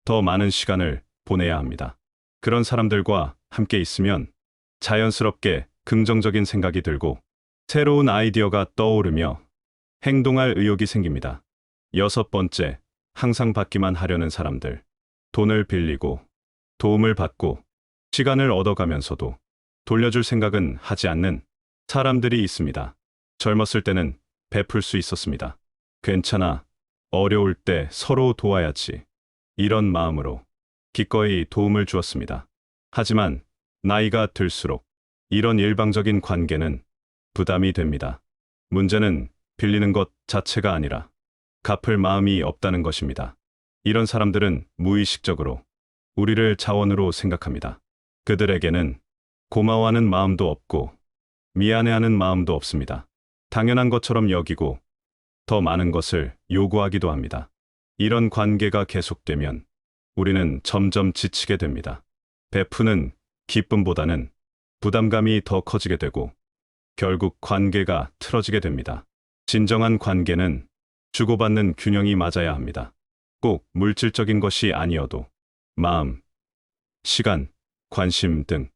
더 많은 시간을 보내야 합니다. 그런 사람들과 함께 있으면 자연스럽게 긍정적인 생각이 들고 새로운 아이디어가 떠오르며 행동할 의욕이 생깁니다. 6번째, 항상 받기만 하려는 사람들. 돈을 빌리고 도움을 받고 시간을 얻어가면서도 돌려줄 생각은 하지 않는 사람들이 있습니다. 젊었을 때는 베풀 수 있었습니다. 괜찮아. 어려울 때 서로 도와야지. 이런 마음으로 기꺼이 도움을 주었습니다. 하지만 나이가 들수록 이런 일방적인 관계는 부담이 됩니다. 문제는 빌리는 것 자체가 아니라 갚을 마음이 없다는 것입니다. 이런 사람들은 무의식적으로 우리를 자원으로 생각합니다. 그들에게는 고마워하는 마음도 없고 미안해하는 마음도 없습니다. 당연한 것처럼 여기고 더 많은 것을 요구하기도 합니다. 이런 관계가 계속되면 우리는 점점 지치게 됩니다. 베푸는 기쁨보다는 부담감이 더 커지게 되고 결국 관계가 틀어지게 됩니다. 진정한 관계는 주고받는 균형이 맞아야 합니다. 꼭 물질적인 것이 아니어도 마음, 시간, 관심 등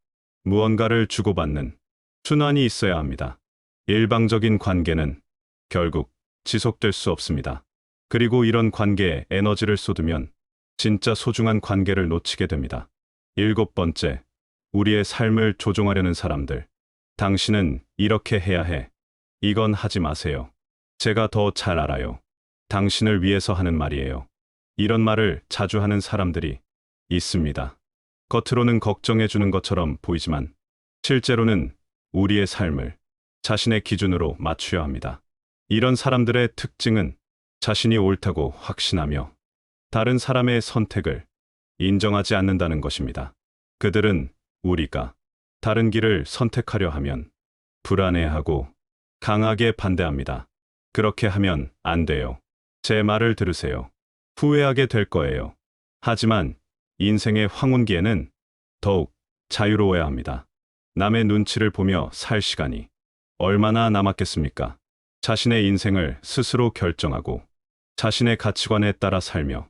무언가를 주고받는 순환이 있어야 합니다. 일방적인 관계는 결국 지속될 수 없습니다. 그리고 이런 관계에 에너지를 쏟으면 진짜 소중한 관계를 놓치게 됩니다. 7번째, 우리의 삶을 조종하려는 사람들. 당신은 이렇게 해야 해. 이건 하지 마세요. 제가 더 잘 알아요. 당신을 위해서 하는 말이에요. 이런 말을 자주 하는 사람들이 있습니다. 겉으로는 걱정해 주는 것처럼 보이지만 실제로는 우리의 삶을 자신의 기준으로 맞춰야 합니다. 이런 사람들의 특징은 자신이 옳다고 확신하며 다른 사람의 선택을 인정하지 않는다는 것입니다. 그들은 우리가 다른 길을 선택하려 하면 불안해하고 강하게 반대합니다. 그렇게 하면 안 돼요. 제 말을 들으세요. 후회하게 될 거예요. 하지만 인생의 황혼기에는 더욱 자유로워야 합니다. 남의 눈치를 보며 살 시간이 얼마나 남았겠습니까? 자신의 인생을 스스로 결정하고 자신의 가치관에 따라 살며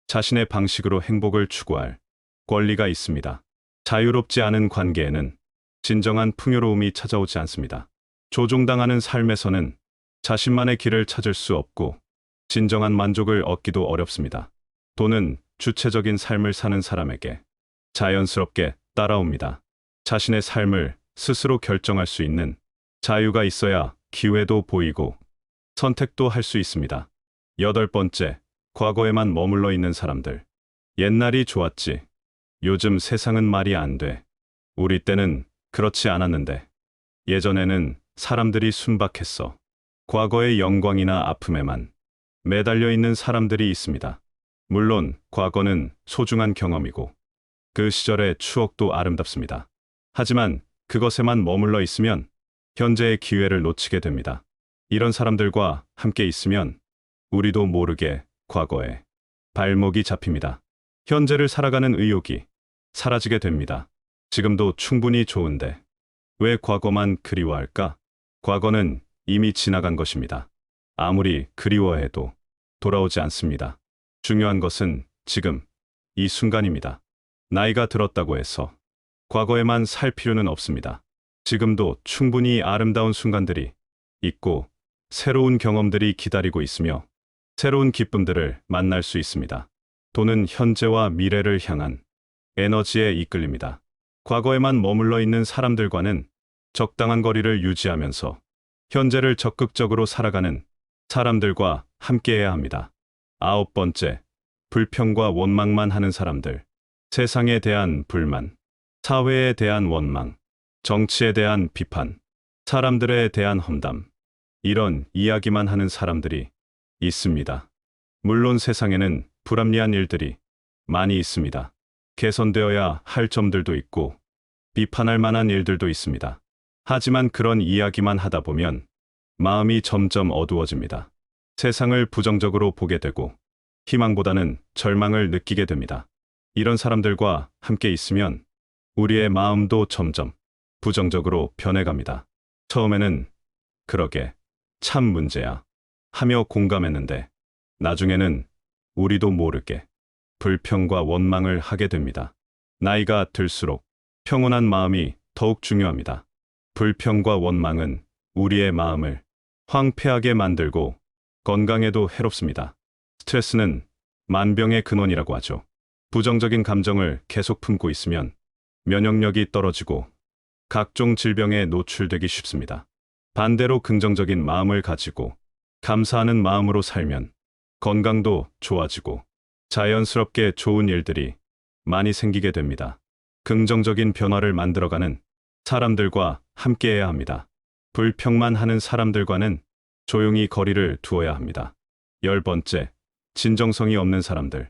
자신의 방식으로 행복을 추구할 권리가 있습니다. 자유롭지 않은 관계에는 진정한 풍요로움이 찾아오지 않습니다. 조종당하는 삶에서는 자신만의 길을 찾을 수 없고 진정한 만족을 얻기도 어렵습니다. 돈은 주체적인 삶을 사는 사람에게 자연스럽게 따라옵니다. 자신의 삶을 스스로 결정할 수 있는 자유가 있어야 기회도 보이고 선택도 할 수 있습니다. 8번째, 과거에만 머물러 있는 사람들. 옛날이 좋았지. 요즘 세상은 말이 안 돼. 우리 때는 그렇지 않았는데. 예전에는 사람들이 순박했어. 과거의 영광이나 아픔에만 매달려 있는 사람들이 있습니다. 물론 과거는 소중한 경험이고 그 시절의 추억도 아름답습니다. 하지만 그것에만 머물러 있으면 현재의 기회를 놓치게 됩니다. 이런 사람들과 함께 있으면 우리도 모르게 과거에 발목이 잡힙니다. 현재를 살아가는 의욕이 사라지게 됩니다. 지금도 충분히 좋은데 왜 과거만 그리워할까? 과거는 이미 지나간 것입니다. 아무리 그리워해도 돌아오지 않습니다. 중요한 것은 지금, 이 순간입니다. 나이가 들었다고 해서 과거에만 살 필요는 없습니다. 지금도 충분히 아름다운 순간들이 있고 새로운 경험들이 기다리고 있으며 새로운 기쁨들을 만날 수 있습니다. 돈은 현재와 미래를 향한 에너지에 이끌립니다. 과거에만 머물러 있는 사람들과는 적당한 거리를 유지하면서 현재를 적극적으로 살아가는 사람들과 함께해야 합니다. 아홉 번째, 불평과 원망만 하는 사람들. 세상에 대한 불만, 사회에 대한 원망, 정치에 대한 비판, 사람들에 대한 험담. 이런 이야기만 하는 사람들이 있습니다. 물론 세상에는 불합리한 일들이 많이 있습니다. 개선되어야 할 점들도 있고 비판할 만한 일들도 있습니다. 하지만 그런 이야기만 하다 보면 마음이 점점 어두워집니다. 세상을 부정적으로 보게 되고 희망보다는 절망을 느끼게 됩니다. 이런 사람들과 함께 있으면 우리의 마음도 점점 부정적으로 변해갑니다. 처음에는 그러게 참 문제야 하며 공감했는데 나중에는 우리도 모르게 불평과 원망을 하게 됩니다. 나이가 들수록 평온한 마음이 더욱 중요합니다. 불평과 원망은 우리의 마음을 황폐하게 만들고 건강에도 해롭습니다. 스트레스는 만병의 근원이라고 하죠. 부정적인 감정을 계속 품고 있으면 면역력이 떨어지고 각종 질병에 노출되기 쉽습니다. 반대로 긍정적인 마음을 가지고 감사하는 마음으로 살면 건강도 좋아지고 자연스럽게 좋은 일들이 많이 생기게 됩니다. 긍정적인 변화를 만들어가는 사람들과 함께해야 합니다. 불평만 하는 사람들과는 조용히 거리를 두어야 합니다. 열 번째, 진정성이 없는 사람들.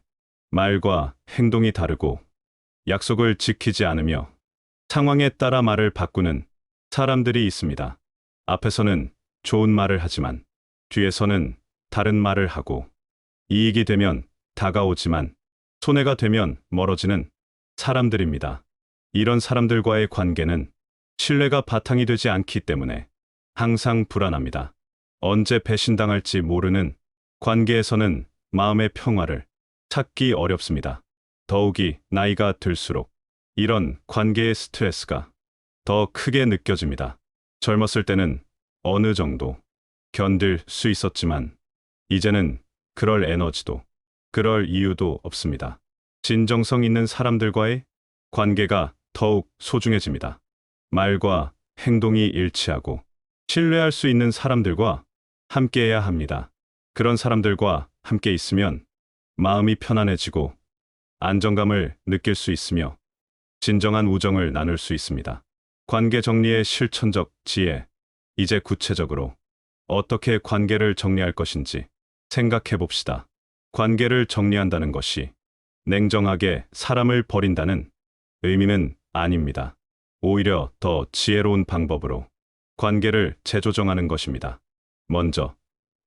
말과 행동이 다르고 약속을 지키지 않으며 상황에 따라 말을 바꾸는 사람들이 있습니다. 앞에서는 좋은 말을 하지만 뒤에서는 다른 말을 하고 이익이 되면 다가오지만 손해가 되면 멀어지는 사람들입니다. 이런 사람들과의 관계는 신뢰가 바탕이 되지 않기 때문에 항상 불안합니다. 언제 배신당할지 모르는 관계에서는 마음의 평화를 찾기 어렵습니다. 더욱이 나이가 들수록 이런 관계의 스트레스가 더 크게 느껴집니다. 젊었을 때는 어느 정도 견딜 수 있었지만 이제는 그럴 에너지도 그럴 이유도 없습니다. 진정성 있는 사람들과의 관계가 더욱 소중해집니다. 말과 행동이 일치하고 신뢰할 수 있는 사람들과 함께해야 합니다. 그런 사람들과 함께 있으면 마음이 편안해지고 안정감을 느낄 수 있으며 진정한 우정을 나눌 수 있습니다. 관계 정리의 실천적 지혜. 이제 구체적으로 어떻게 관계를 정리할 것인지 생각해 봅시다. 관계를 정리한다는 것이 냉정하게 사람을 버린다는 의미는 아닙니다. 오히려 더 지혜로운 방법으로 관계를 재조정하는 것입니다. 먼저,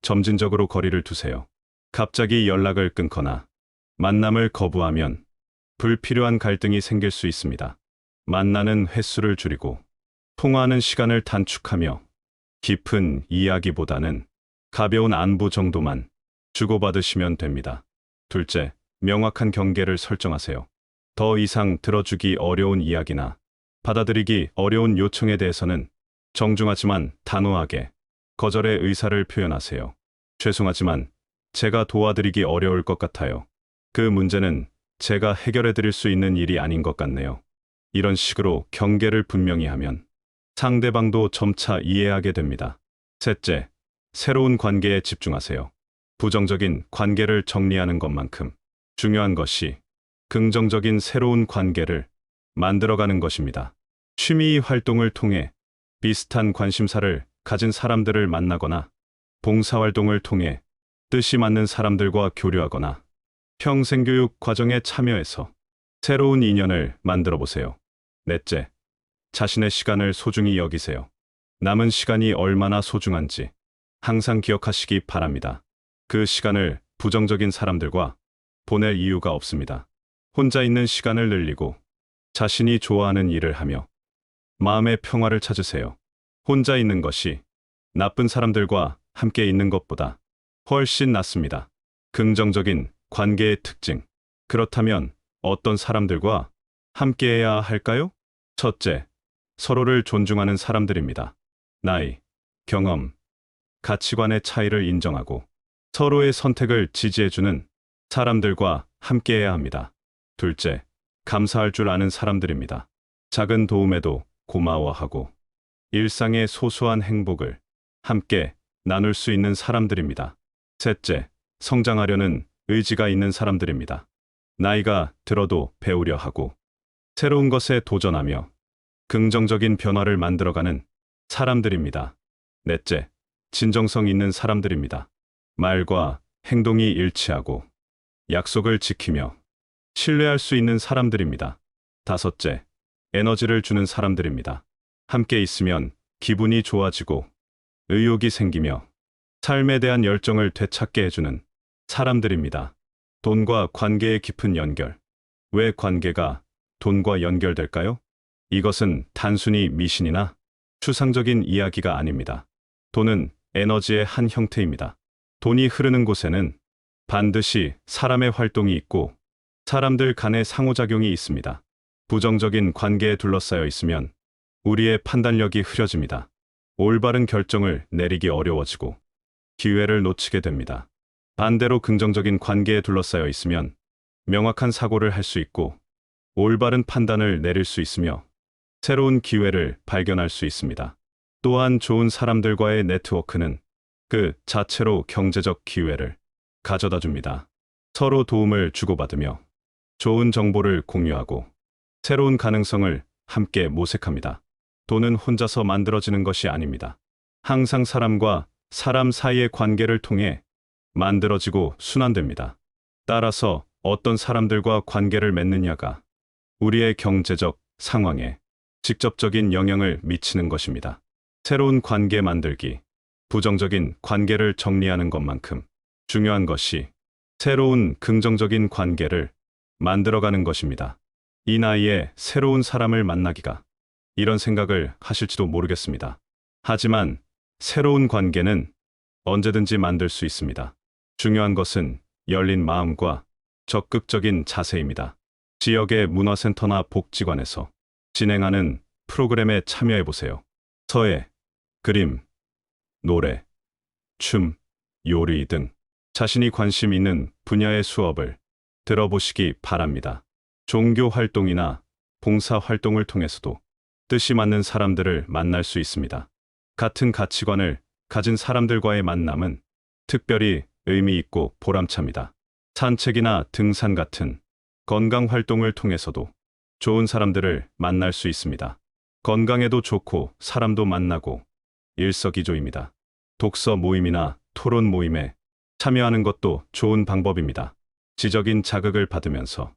점진적으로 거리를 두세요. 갑자기 연락을 끊거나 만남을 거부하면 불필요한 갈등이 생길 수 있습니다. 만나는 횟수를 줄이고 통화하는 시간을 단축하며 깊은 이야기보다는 가벼운 안부 정도만 주고받으시면 됩니다. 둘째, 명확한 경계를 설정하세요. 더 이상 들어주기 어려운 이야기나 받아들이기 어려운 요청에 대해서는 정중하지만 단호하게 거절의 의사를 표현하세요. 죄송하지만 제가 도와드리기 어려울 것 같아요. 그 문제는 제가 해결해 드릴 수 있는 일이 아닌 것 같네요. 이런 식으로 경계를 분명히 하면 상대방도 점차 이해하게 됩니다. 셋째, 새로운 관계에 집중하세요. 부정적인 관계를 정리하는 것만큼 중요한 것이 긍정적인 새로운 관계를 만들어가는 것입니다. 취미 활동을 통해 비슷한 관심사를 가진 사람들을 만나거나 봉사활동을 통해 뜻이 맞는 사람들과 교류하거나 평생교육 과정에 참여해서 새로운 인연을 만들어 보세요. 넷째, 자신의 시간을 소중히 여기세요. 남은 시간이 얼마나 소중한지 항상 기억하시기 바랍니다. 그 시간을 부정적인 사람들과 보낼 이유가 없습니다. 혼자 있는 시간을 늘리고 자신이 좋아하는 일을 하며 마음의 평화를 찾으세요. 혼자 있는 것이 나쁜 사람들과 함께 있는 것보다 훨씬 낫습니다. 긍정적인 관계의 특징. 그렇다면 어떤 사람들과 함께해야 할까요? 첫째, 서로를 존중하는 사람들입니다. 나이, 경험, 가치관의 차이를 인정하고 서로의 선택을 지지해주는 사람들과 함께해야 합니다. 둘째, 감사할 줄 아는 사람들입니다. 작은 도움에도 고마워하고 일상의 소소한 행복을 함께 나눌 수 있는 사람들입니다. 셋째, 성장하려는 의지가 있는 사람들입니다. 나이가 들어도 배우려 하고 새로운 것에 도전하며 긍정적인 변화를 만들어가는 사람들입니다. 넷째, 진정성 있는 사람들입니다. 말과 행동이 일치하고 약속을 지키며 신뢰할 수 있는 사람들입니다. 다섯째, 에너지를 주는 사람들입니다. 함께 있으면 기분이 좋아지고 의욕이 생기며 삶에 대한 열정을 되찾게 해주는 사람들입니다. 돈과 관계의 깊은 연결. 왜 관계가 돈과 연결될까요? 이것은 단순히 미신이나 추상적인 이야기가 아닙니다. 돈은 에너지의 한 형태입니다. 돈이 흐르는 곳에는 반드시 사람의 활동이 있고 사람들 간의 상호작용이 있습니다. 부정적인 관계에 둘러싸여 있으면 우리의 판단력이 흐려집니다. 올바른 결정을 내리기 어려워지고 기회를 놓치게 됩니다. 반대로 긍정적인 관계에 둘러싸여 있으면 명확한 사고를 할 수 있고 올바른 판단을 내릴 수 있으며 새로운 기회를 발견할 수 있습니다. 또한 좋은 사람들과의 네트워크는 그 자체로 경제적 기회를 가져다 줍니다. 서로 도움을 주고받으며 좋은 정보를 공유하고 새로운 가능성을 함께 모색합니다. 돈은 혼자서 만들어지는 것이 아닙니다. 항상 사람과 사람 사이의 관계를 통해 만들어지고 순환됩니다. 따라서 어떤 사람들과 관계를 맺느냐가 우리의 경제적 상황에 직접적인 영향을 미치는 것입니다. 새로운 관계 만들기, 부정적인 관계를 정리하는 것만큼 중요한 것이 새로운 긍정적인 관계를 만들어가는 것입니다. 이 나이에 새로운 사람을 만나기가 이런 생각을 하실지도 모르겠습니다. 하지만 새로운 관계는 언제든지 만들 수 있습니다. 중요한 것은 열린 마음과 적극적인 자세입니다. 지역의 문화센터나 복지관에서 진행하는 프로그램에 참여해보세요. 서예, 그림, 노래, 춤, 요리 등 자신이 관심 있는 분야의 수업을 들어보시기 바랍니다. 종교 활동이나 봉사 활동을 통해서도 뜻이 맞는 사람들을 만날 수 있습니다. 같은 가치관을 가진 사람들과의 만남은 특별히 의미 있고 보람찹니다. 산책이나 등산 같은 건강 활동을 통해서도 좋은 사람들을 만날 수 있습니다. 건강에도 좋고 사람도 만나고 일석이조입니다. 독서 모임이나 토론 모임에 참여하는 것도 좋은 방법입니다. 지적인 자극을 받으면서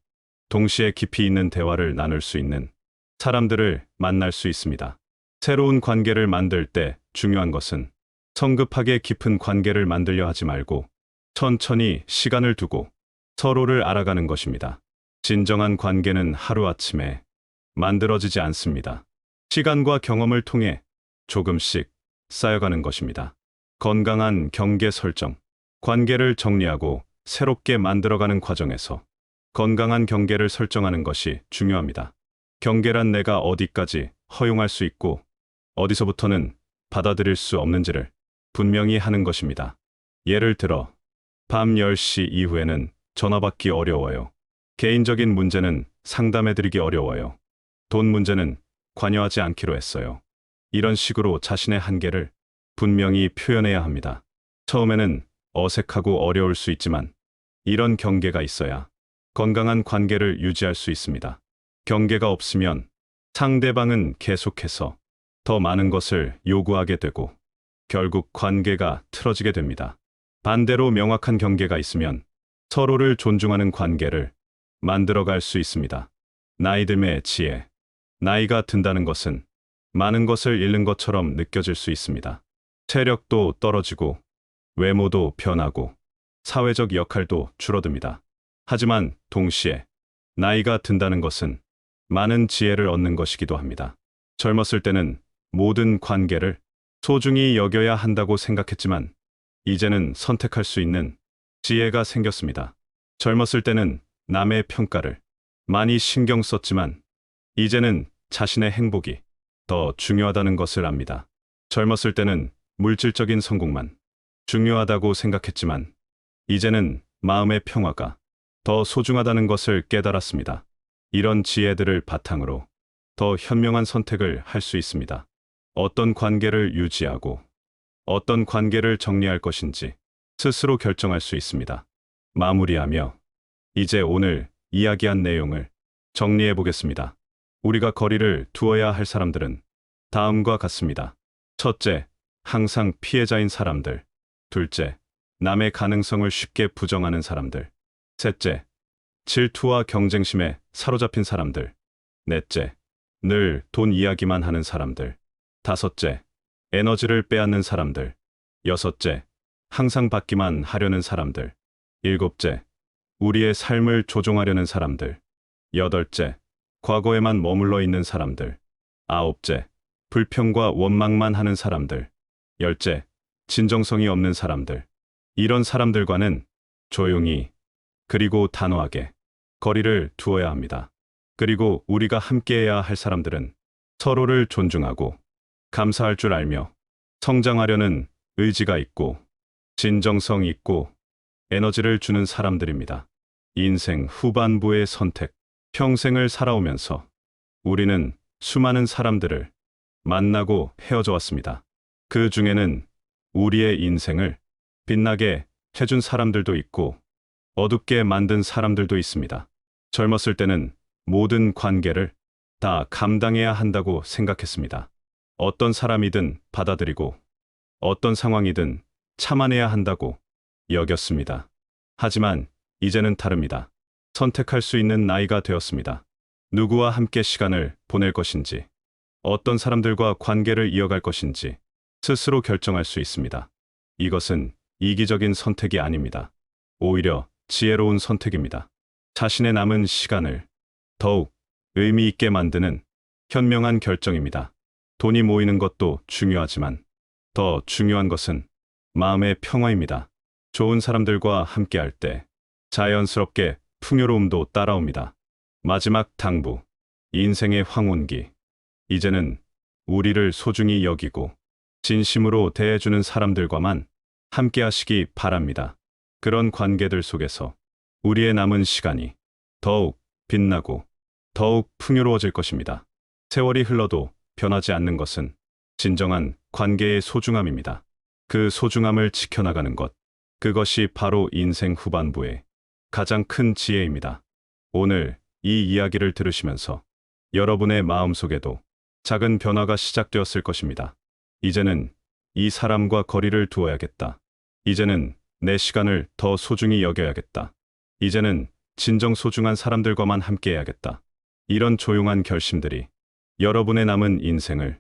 동시에 깊이 있는 대화를 나눌 수 있는 사람들을 만날 수 있습니다. 새로운 관계를 만들 때 중요한 것은 성급하게 깊은 관계를 만들려 하지 말고 천천히 시간을 두고 서로를 알아가는 것입니다. 진정한 관계는 하루아침에 만들어지지 않습니다. 시간과 경험을 통해 조금씩 쌓여가는 것입니다. 건강한 경계 설정, 관계를 정리하고 새롭게 만들어가는 과정에서 건강한 경계를 설정하는 것이 중요합니다. 경계란 내가 어디까지 허용할 수 있고 어디서부터는 받아들일 수 없는지를 분명히 하는 것입니다. 예를 들어 밤 10시 이후에는 전화받기 어려워요. 개인적인 문제는 상담해드리기 어려워요. 돈 문제는 관여하지 않기로 했어요. 이런 식으로 자신의 한계를 분명히 표현해야 합니다. 처음에는 어색하고 어려울 수 있지만 이런 경계가 있어야 건강한 관계를 유지할 수 있습니다. 경계가 없으면 상대방은 계속해서 더 많은 것을 요구하게 되고 결국 관계가 틀어지게 됩니다. 반대로 명확한 경계가 있으면 서로를 존중하는 관계를 만들어갈 수 있습니다. 나이 듦의 지혜. 나이가 든다는 것은 많은 것을 잃는 것처럼 느껴질 수 있습니다. 체력도 떨어지고 외모도 변하고 사회적 역할도 줄어듭니다. 하지만 동시에 나이가 든다는 것은 많은 지혜를 얻는 것이기도 합니다. 젊었을 때는 모든 관계를 소중히 여겨야 한다고 생각했지만 이제는 선택할 수 있는 지혜가 생겼습니다. 젊었을 때는 남의 평가를 많이 신경 썼지만 이제는 자신의 행복이 더 중요하다는 것을 압니다. 젊었을 때는 물질적인 성공만 중요하다고 생각했지만 이제는 마음의 평화가 더 소중하다는 것을 깨달았습니다. 이런 지혜들을 바탕으로 더 현명한 선택을 할 수 있습니다. 어떤 관계를 유지하고 어떤 관계를 정리할 것인지 스스로 결정할 수 있습니다. 마무리하며 이제 오늘 이야기한 내용을 정리해 보겠습니다. 우리가 거리를 두어야 할 사람들은 다음과 같습니다. 첫째, 항상 피해자인 사람들. 둘째, 남의 가능성을 쉽게 부정하는 사람들. 셋째, 질투와 경쟁심에 사로잡힌 사람들. 넷째, 늘 돈 이야기만 하는 사람들. 다섯째, 에너지를 빼앗는 사람들. 여섯째, 항상 받기만 하려는 사람들. 일곱째, 우리의 삶을 조종하려는 사람들. 여덟째, 과거에만 머물러 있는 사람들. 아홉째, 불평과 원망만 하는 사람들. 열째, 진정성이 없는 사람들. 이런 사람들과는 조용히 그리고 단호하게 거리를 두어야 합니다. 그리고 우리가 함께해야 할 사람들은 서로를 존중하고 감사할 줄 알며 성장하려는 의지가 있고 진정성 있고 에너지를 주는 사람들입니다. 인생 후반부의 선택. 평생을 살아오면서 우리는 수많은 사람들을 만나고 헤어져 왔습니다. 그 중에는 우리의 인생을 빛나게 해준 사람들도 있고 어둡게 만든 사람들도 있습니다. 젊었을 때는 모든 관계를 다 감당해야 한다고 생각했습니다. 어떤 사람이든 받아들이고 어떤 상황이든 참아내야 한다고 여겼습니다. 하지만 이제는 다릅니다. 선택할 수 있는 나이가 되었습니다. 누구와 함께 시간을 보낼 것인지, 어떤 사람들과 관계를 이어갈 것인지 스스로 결정할 수 있습니다. 이것은 이기적인 선택이 아닙니다. 오히려 지혜로운 선택입니다. 자신의 남은 시간을 더욱 의미 있게 만드는 현명한 결정입니다. 돈이 모이는 것도 중요하지만 더 중요한 것은 마음의 평화입니다. 좋은 사람들과 함께할 때 자연스럽게 풍요로움도 따라옵니다. 마지막 당부, 인생의 황혼기. 이제는 우리를 소중히 여기고 진심으로 대해주는 사람들과만 함께 하시기 바랍니다. 그런 관계들 속에서 우리의 남은 시간이 더욱 빛나고 더욱 풍요로워질 것입니다. 세월이 흘러도 변하지 않는 것은 진정한 관계의 소중함입니다. 그 소중함을 지켜나가는 것, 그것이 바로 인생 후반부의 가장 큰 지혜입니다. 오늘 이 이야기를 들으시면서 여러분의 마음속에도 작은 변화가 시작되었을 것입니다. 이제는 이 사람과 거리를 두어야겠다. 이제는 내 시간을 더 소중히 여겨야겠다. 이제는 진정 소중한 사람들과만 함께해야겠다. 이런 조용한 결심들이 여러분의 남은 인생을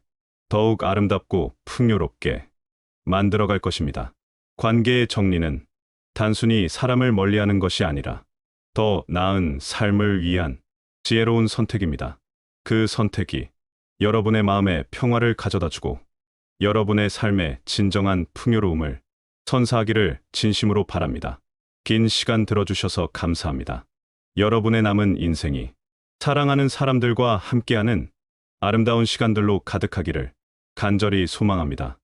더욱 아름답고 풍요롭게 만들어갈 것입니다. 관계의 정리는 단순히 사람을 멀리하는 것이 아니라 더 나은 삶을 위한 지혜로운 선택입니다. 그 선택이 여러분의 마음에 평화를 가져다주고 여러분의 삶에 진정한 풍요로움을 선사하기를 진심으로 바랍니다. 긴 시간 들어주셔서 감사합니다. 여러분의 남은 인생이 사랑하는 사람들과 함께하는 아름다운 시간들로 가득하기를 간절히 소망합니다.